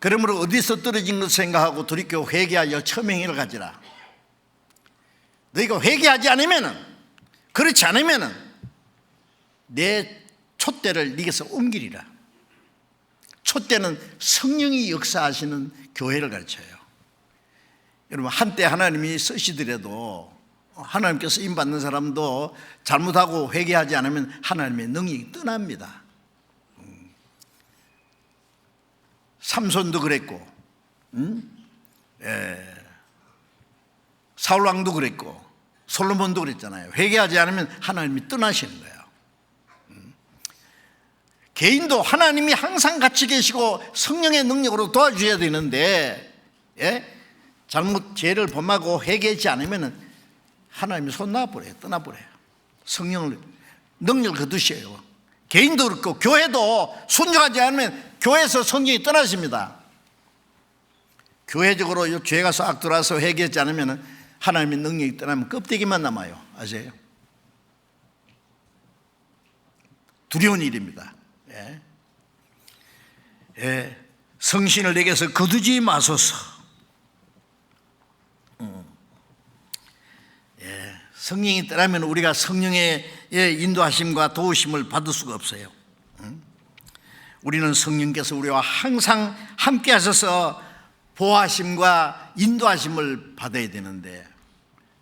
그러므로 어디서 떨어진 것을 생각하고 돌이켜 회개하여 처음 행위를 가지라. 너희가 회개하지 않으면은, 그렇지 않으면은 내 촛대를 네게서 옮기리라. 촛대는 성령이 역사하시는 교회를 가르쳐요. 여러분, 한때 하나님이 쓰시더라도 하나님께서 쓰임받는 사람도 잘못하고 회개하지 않으면 하나님의 능력이 떠납니다. 삼손도 그랬고, 사울 왕도 그랬고, 솔로몬도 그랬잖아요. 회개하지 않으면 하나님이 떠나시는 거예요. 개인도 하나님이 항상 같이 계시고 성령의 능력으로 도와줘야 되는데, 잘못 죄를 범하고 회개하지 않으면 하나님이 손 놔버려요. 떠나버려요. 성령을 능력을 거두셔요. 개인도 그렇고 교회도 순종하지 않으면 교회에서 성령이 떠나십니다. 교회적으로 죄가 싹 들어와서 회개하지 않으면 하나님의 능력이 떠나면 껍데기만 남아요. 아세요? 두려운 일입니다. 성신을 내게서 거두지 마소서. 성령이 떠나면 우리가 성령의 인도하심과 도우심을 받을 수가 없어요. 우리는 성령께서 우리와 항상 함께 하셔서 보호하심과 인도하심을 받아야 되는데,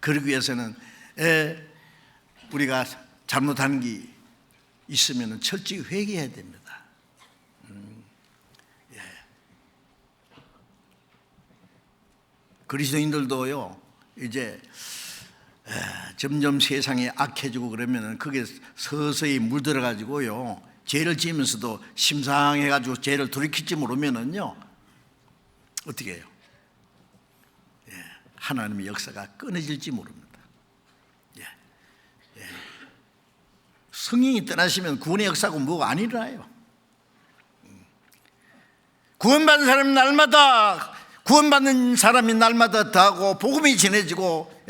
그러기 위해서는 우리가 잘못한 게 있으면 철저히 회개해야 됩니다. 그리스도인들도요, 이제 점점 세상이 악해지고 그러면은 그게 서서히 물들어가지고요, 죄를 지으면서도 심상해가지고 죄를 돌이킬지 모르면은요, 어떻게 해요? 하나님의 역사가 끊어질지 모릅니다. 성령이 떠나시면 구원의 역사가 뭐가 안 일어나요. 구원받는 사람이 날마다, 구원받는 사람이 날마다 더하고 복음이 전해지고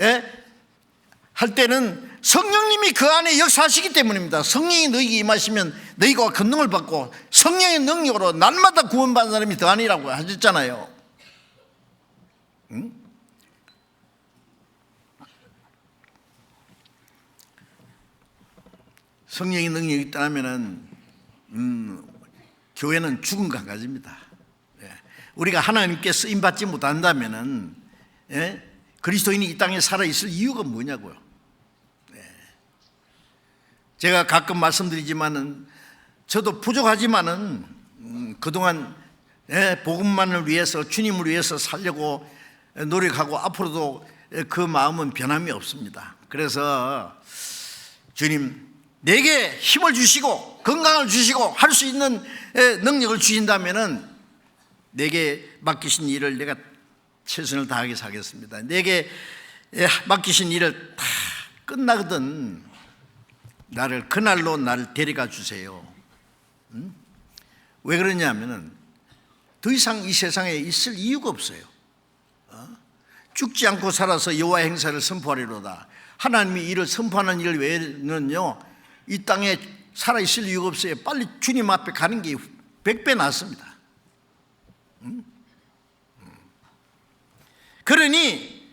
할 때는 성령님이 그 안에 역사하시기 때문입니다. 성령이 너희에게 임하시면 너희가 권능을 받고, 성령의 능력으로 날마다 구원받는 사람이 더하니라고 하셨잖아요. 성령의 능력이 떠나면은 교회는 죽은 강가지입니다. 우리가 하나님께 쓰임 받지 못한다면은 그리스도인이 이 땅에 살아 있을 이유가 뭐냐고요. 제가 가끔 말씀드리지만은, 저도 부족하지만은 그동안 복음만을 위해서, 주님을 위해서 살려고 노력하고 앞으로도 그 마음은 변함이 없습니다. 그래서 주님, 내게 힘을 주시고 건강을 주시고 할 수 있는 능력을 주신다면은 내게 맡기신 일을 내가 최선을 다하게 하겠습니다. 내게 맡기신 일을 다 끝나거든 그날로 나를 데려가 주세요. 왜 그러냐면은 더 이상 이 세상에 있을 이유가 없어요. 죽지 않고 살아서 여호와 행사를 선포하리로다. 하나님이 이를 선포하는 일 외에는요, 이 땅에 살아있을 이유가 없어요. 빨리 주님 앞에 가는 게 100배 낫습니다. 그러니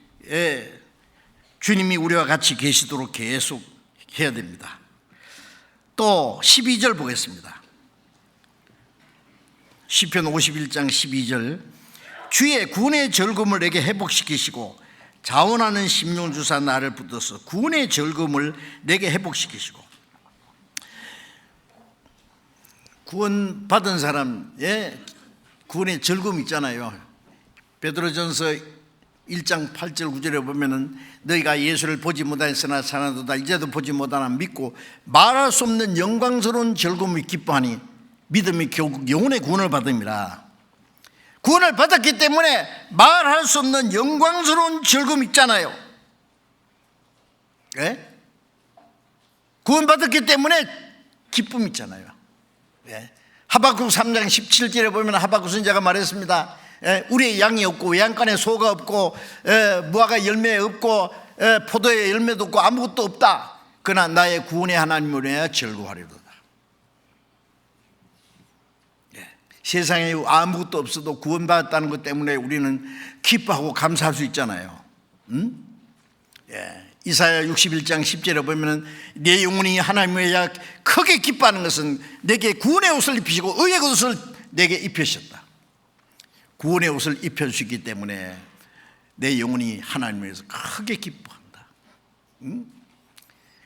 주님이 우리와 같이 계시도록 계속 해야 됩니다. 또 12절 보겠습니다. 시편 51장 12절, 주의 구원의 즐거움을 내게 회복시키시고 자원하는 심령을 주사 나를 붙들어서 구원의 즐거움을 내게 회복시키시고. 구원받은 사람의 구원의 즐거움 있잖아요. 베드로전서 1장 8절 9절에 보면은 너희가 예수를 보지 못하였으나 사나도다 이제도 보지 못하나 믿고 말할 수 없는 영광스러운 즐거움이 기뻐하니 믿음이 결국 영혼의 구원을 받음이라. 구원을 받았기 때문에 말할 수 없는 영광스러운 즐거움 있잖아요. 구원받았기 때문에 기쁨 있잖아요. 하박국 3장 17절에 보면 하박국 선지자가 말했습니다. 우리의 양이 없고 외양간에 소가 없고 무화과 열매 없고 포도의 열매도 없고 아무것도 없다. 그러나 나의 구원의 하나님을 위하여 즐거워하리로다. 세상에 아무것도 없어도 구원받았다는 것 때문에 우리는 기뻐하고 감사할 수 있잖아요. 이사야 61장 10절에 보면 내 영혼이 하나님을 위하여 크게 기뻐하는 것은 내게 구원의 옷을 입히시고 의의 옷을 내게 입히셨다. 구원의 옷을 입혀주시기 때문에 내 영혼이 하나님을 위해서 크게 기뻐한다.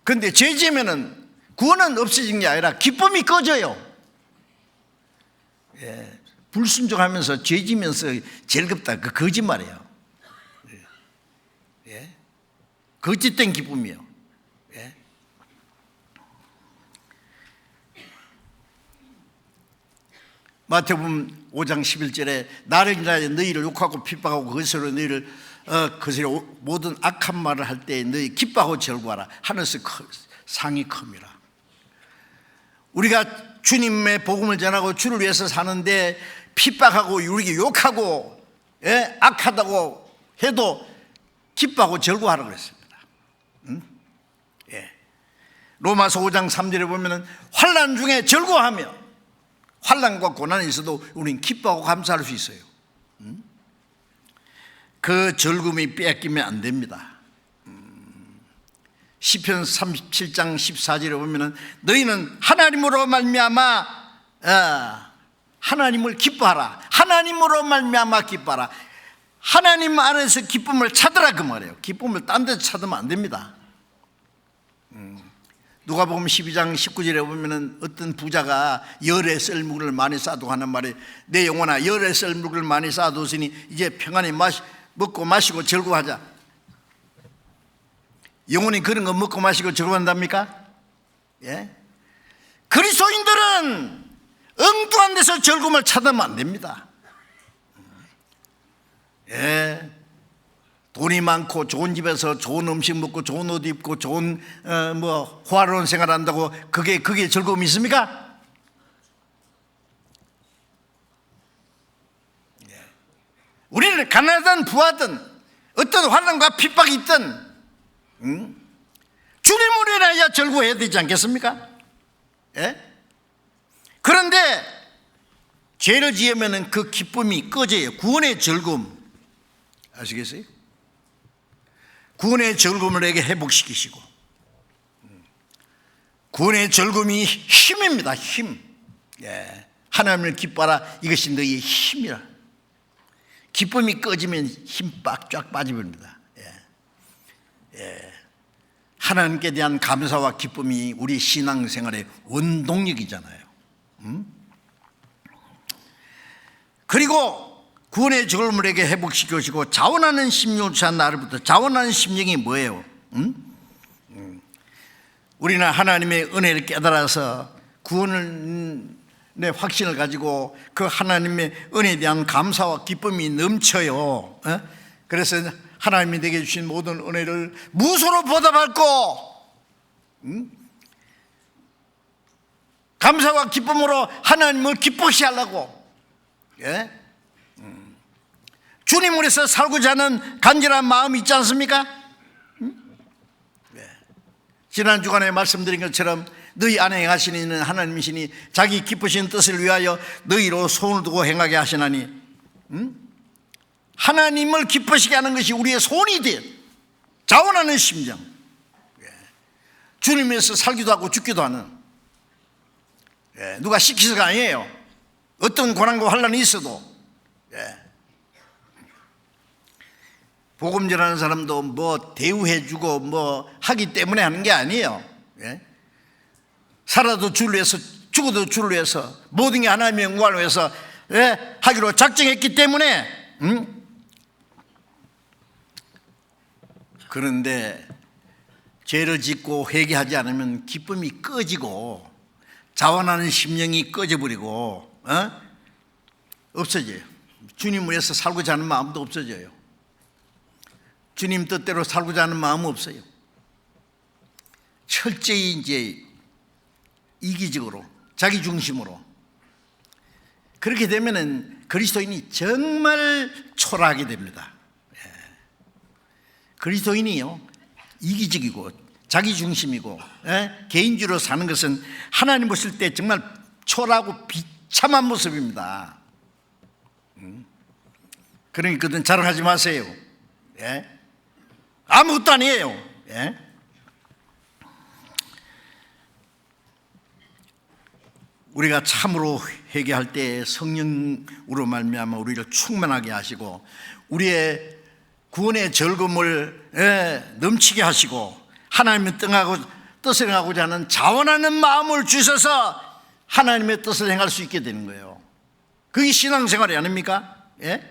그런데 죄 지으면 구원은 없어진 게 아니라 기쁨이 꺼져요. 불순종하면서 죄지면서 즐겁다. 그 거짓말이에요. 예? 거짓된 기쁨이에요. 예? 마태복음 5장 11절에 나를 인하여 너희를 욕하고 핍박하고 거짓으로 너희를 거짓으로 모든 악한 말을 할 때 너희 기뻐하고 즐거워하라. 하늘에서 상이 큽니다. 우리가 주님의 복음을 전하고 주를 위해서 사는데 핍박하고 우리에게 욕하고 악하다고 해도 기뻐하고 즐거워하라고 그랬습니다. 예. 로마서 5장 3절에 보면은 환난 중에 즐거워하며, 환난과 고난이 있어도 우리는 기뻐하고 감사할 수 있어요. 그 즐거움이 빼앗기면 안 됩니다. 시편 37장 14절에 보면은 너희는 하나님으로 말미암아 하나님을 기뻐하라. 하나님으로 말미암아 기뻐하라. 하나님 안에서 기쁨을 찾으라 그 말이에요. 기쁨을 딴 데서 찾으면 안 됩니다. 누가복음 12장 19절에 보면은 어떤 부자가 열의 썰물을 많이 쌓아두고 하는 말이, 내 영혼아 열의 썰물을 많이 쌓아두으니 이제 평안히 먹고 마시고 즐거워하자. 영혼이 그런 거 먹고 마시고 즐거워한답니까? 예? 그리스도인들은 엉뚱한 데서 즐거움을 찾으면 안 됩니다. 예. 돈이 많고 좋은 집에서 좋은 음식 먹고 좋은 옷 입고 좋은 호화로운 생활한다고 그게 즐거움이 있습니까? 예. 우리는 가난하든 부하든 어떤 환난과 핍박이 있든 주님을 위하여 즐거워해야 되지 않겠습니까? 예? 그런데 죄를 지으면 그 기쁨이 꺼져요. 구원의 즐거움 아시겠어요? 구원의 즐거움을 내게 회복시키시고, 구원의 즐거움이 힘입니다. 힘. 예. 하나님을 기뻐하라. 이것이 너희의 힘이라. 기쁨이 꺼지면 힘 쫙 빠져버립니다. 예. 하나님께 대한 감사와 기쁨이 우리 신앙생활의 원동력이잖아요. 그리고 구원의 즐거움을 내게 회복시켜주시고 자원하는 심령을 취한 나를부터. 자원하는 심령이 뭐예요? 우리는 하나님의 은혜를 깨달아서 구원의 확신을 가지고 그 하나님의 은혜에 대한 감사와 기쁨이 넘쳐요. 그래서 하나님이 내게 주신 모든 은혜를 무소로 보답받고 감사와 기쁨으로 하나님을 기쁘시 하려고, 예? 주님을 위해서 살고자 하는 간절한 마음이 있지 않습니까? 네. 지난 주간에 말씀드린 것처럼 너희 안에 행하시는 하나님이시니 자기 기쁘신 뜻을 위하여 너희로 손을 두고 행하게 하시나니, 하나님을 기쁘시게 하는 것이 우리의 손이 돼. 자원하는 심정. 주님 위해서 살기도 하고 죽기도 하는, 누가 시키서가 아니에요. 어떤 고난과 환난이 있어도 복음 전하는 사람도 뭐 대우해주고 뭐 하기 때문에 하는 게 아니에요. 살아도 주를 위해서 죽어도 주를 위해서 모든 게 하나님의 영광을 위해서 하기로 작정했기 때문에. 그런데 죄를 짓고 회개하지 않으면 기쁨이 꺼지고 자원하는 심령이 꺼져버리고 없어져요. 주님을 위해서 살고자 하는 마음도 없어져요. 주님 뜻대로 살고자 하는 마음은 없어요. 철저히 이제 이기적으로 자기 중심으로 그렇게 되면은 그리스도인이 정말 초라하게 됩니다. 그리스도인이요 이기적이고 자기 중심이고 개인주의로 사는 것은 하나님 보실 때 정말 초라하고 비참한 모습입니다. 그러니 그든 자랑하지 마세요. 아무것도 아니에요. 우리가 참으로 회개할 때 성령으로 말미암아 우리를 충만하게 하시고 우리의 구원의 즐거움을 넘치게 하시고 하나님의 뜻을 행하고자 하는 자원하는 마음을 주셔서 하나님의 뜻을 행할 수 있게 되는 거예요. 그게 신앙생활이 아닙니까? 예?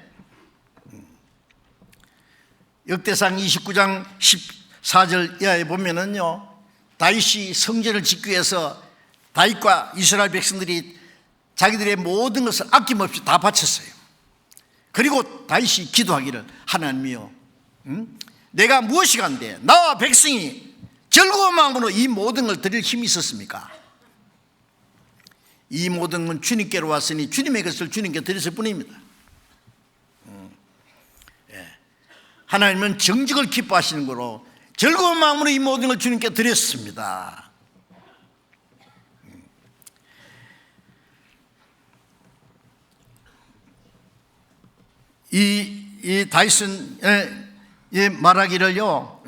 역대상 29장 14절 이하에 보면은요, 다윗이 성전을 짓기 위해서 다윗과 이스라엘 백성들이 자기들의 모든 것을 아낌없이 다 바쳤어요. 그리고 다윗이 기도하기를, 하나님이여, 내가 무엇이 간데 나와 백성이 즐거운 마음으로 이 모든 걸 드릴 힘이 있었습니까? 이 모든 건 주님께로 왔으니 주님의 것을 주님께 드렸을 뿐입니다. 하나님은 정직을 기뻐하시는 거로 즐거운 마음으로 이 모든 걸 주님께 드렸습니다. 이 다윗은 말하기를요,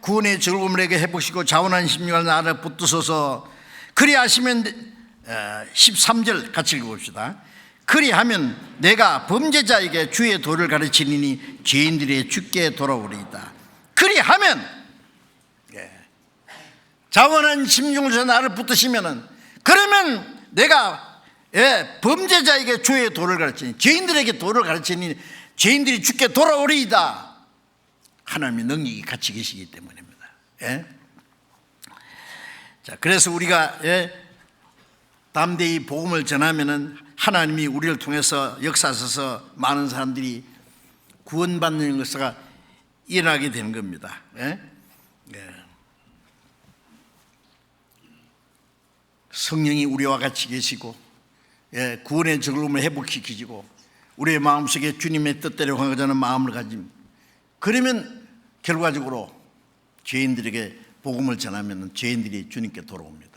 구원의 즐거움을 내게 해보시고 자원한 심령을 나를 붙드소서. 그리하시면 13절 같이 읽어봅시다. 그리하면 내가 범죄자에게 주의 도를 가르치리니 죄인들이 주께 돌아오리이다. 그리하면, 자원한 심중에서 나를 붙드시면은, 그러면 내가 범죄자에게 주의 도를 가르치니, 죄인들에게 도를 가르치니 죄인들이 주께 돌아오리이다. 하나님의 능력이 같이 계시기 때문입니다. 자, 그래서 우리가 담대히 복음을 전하면은 하나님이 우리를 통해서 역사하셔서 많은 사람들이 구원받는 것이 일어나게 되는 겁니다. 성령이 우리와 같이 계시고 구원의 즐거움을 회복시키시고 우리의 마음속에 주님의 뜻대로 하고자 하는 마음을 가짐, 그러면 결과적으로 죄인들에게 복음을 전하면 죄인들이 주님께 돌아옵니다.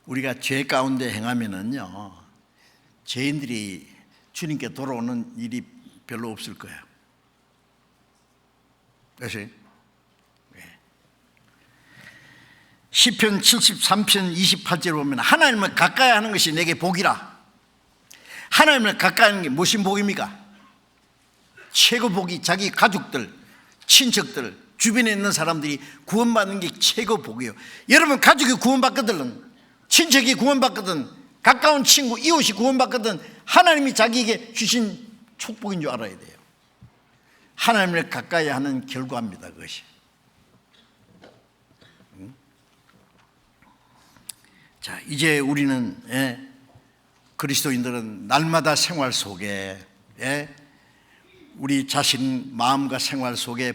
우리가 죄 가운데 행하면은요, 죄인들이 주님께 돌아오는 일이 별로 없을 거예요. 그래서 시편 73편 28절에 보면 하나님을 가까이 하는 것이 내게 복이라. 하나님을 가까이 하는 게 무슨 복입니까? 최고 복이 자기 가족들, 친척들, 주변에 있는 사람들이 구원받는 게 최고 복이에요. 여러분 가족이 구원받거든, 친척이 구원받거든, 가까운 친구, 이웃이 구원받거든, 하나님이 자기에게 주신 축복인 줄 알아야 돼요. 하나님을 가까이 하는 결과입니다, 그것이. 자, 이제 우리는 그리스도인들은 날마다 생활 속에 우리 자신 마음과 생활 속에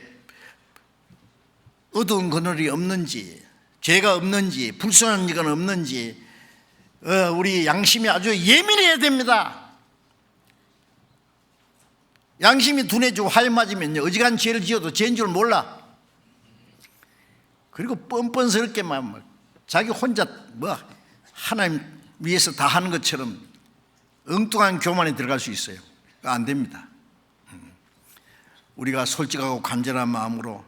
어두운 그늘이 없는지, 죄가 없는지, 불순한 일은 없는지, 우리 양심이 아주 예민해야 됩니다. 양심이 둔해지고 화에 맞으면요, 어지간한 죄를 지어도 죄인 줄 몰라. 그리고 뻔뻔스럽게만 자기 혼자 하나님 위해서 다 하는 것처럼 엉뚱한 교만에 들어갈 수 있어요. 안 됩니다. 우리가 솔직하고 간절한 마음으로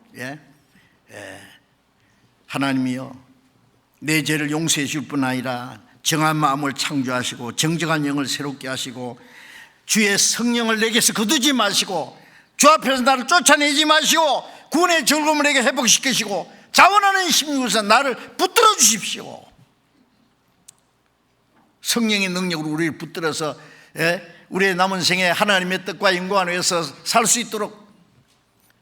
하나님이여, 내 죄를 용서해 줄 뿐 아니라 정한 마음을 창조하시고 정정한 영을 새롭게 하시고 주의 성령을 내게서 거두지 마시고 주 앞에서 나를 쫓아내지 마시고 구원의 즐거움을 내게 회복시키시고 자원하는 심령에서 나를 붙들어 주십시오. 성령의 능력으로 우리를 붙들어서 우리의 남은 생에 하나님의 뜻과 영광을 위해서 살 수 있도록,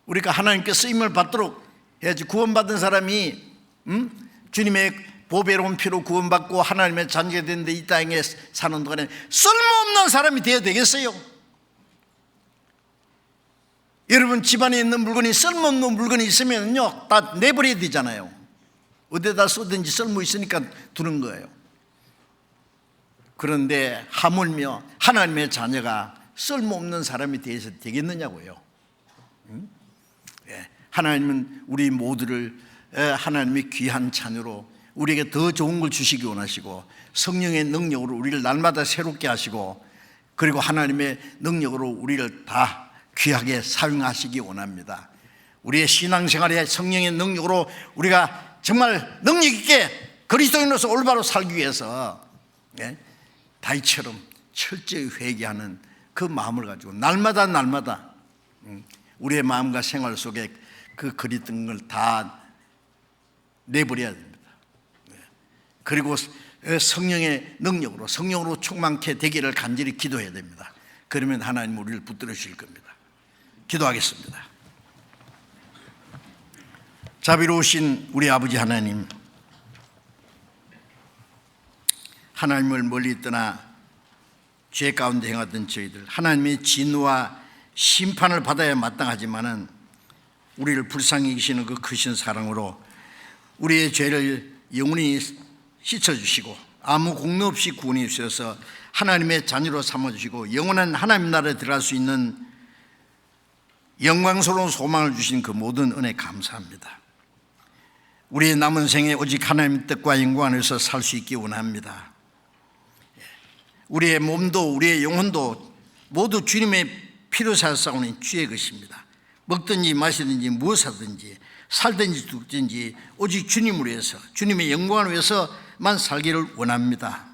우리가 하나님께 쓰임을 받도록 해야지. 구원받은 사람이 주님의 보배로운 피로 구원받고 하나님의 자녀가 되는데 이 땅에 사는 동안에 쓸모없는 사람이 되어야 되겠어요? 여러분 집안에 있는 물건이 쓸모없는 물건이 있으면요 다 내버려야 되잖아요. 어디다 쏘든지 쓸모 있으니까 두는 거예요. 그런데 하물며 하나님의 자녀가 쓸모없는 사람이 되어서 되겠느냐고요. 하나님은 우리 모두를 하나님의 귀한 자녀로 우리에게 더 좋은 걸 주시기 원하시고 성령의 능력으로 우리를 날마다 새롭게 하시고 그리고 하나님의 능력으로 우리를 다 귀하게 사용하시기 원합니다. 우리의 신앙생활에 성령의 능력으로 우리가 정말 능력 있게 그리스도인으로서 올바로 살기 위해서 다윗처럼 철저히 회개하는 그 마음을 가지고 날마다 우리의 마음과 생활 속에 그 그리던 걸 다 내버려야 됩니다. 그리고 성령의 능력으로, 성령으로 충만케 되기를 간절히 기도해야 됩니다. 그러면 하나님 우리를 붙들어 주실 겁니다. 기도하겠습니다. 자비로우신 우리 아버지 하나님, 하나님을 멀리 떠나 죄 가운데 행하던 저희들, 하나님의 진노와 심판을 받아야 마땅하지만은 우리를 불쌍히 여기시는 그 크신 사랑으로 우리의 죄를 영원히 씻어주시고 아무 공로 없이 구원해 주셔서 하나님의 자녀로 삼아주시고 영원한 하나님 나라에 들어갈 수 있는 영광스러운 소망을 주신 그 모든 은혜 감사합니다. 우리의 남은 생에 오직 하나님의 뜻과 영광 안에서 살 수 있기 원합니다. 우리의 몸도 우리의 영혼도 모두 주님의 피로 사사오니 주의 것입니다. 먹든지 마시든지 무엇하든지 살든지 죽든지 오직 주님을 위해서, 주님의 영광을 위해서만 살기를 원합니다.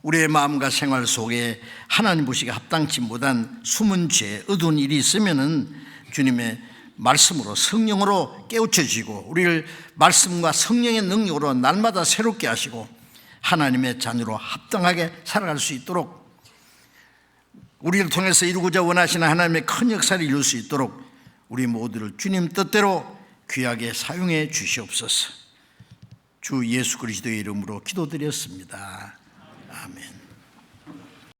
우리의 마음과 생활 속에 하나님 보시기에 합당치 못한 숨은 죄, 어두운 일이 있으면은 주님의 말씀으로, 성령으로 깨우쳐 주시고 우리를 말씀과 성령의 능력으로 날마다 새롭게 하시고 하나님의 자녀로 합당하게 살아갈 수 있도록, 우리를 통해서 이루고자 원하시는 하나님의 큰 역사를 이룰 수 있도록 우리 모두를 주님 뜻대로 귀하게 사용해 주시옵소서. 주 예수 그리스도의 이름으로 기도드렸습니다. 아멘.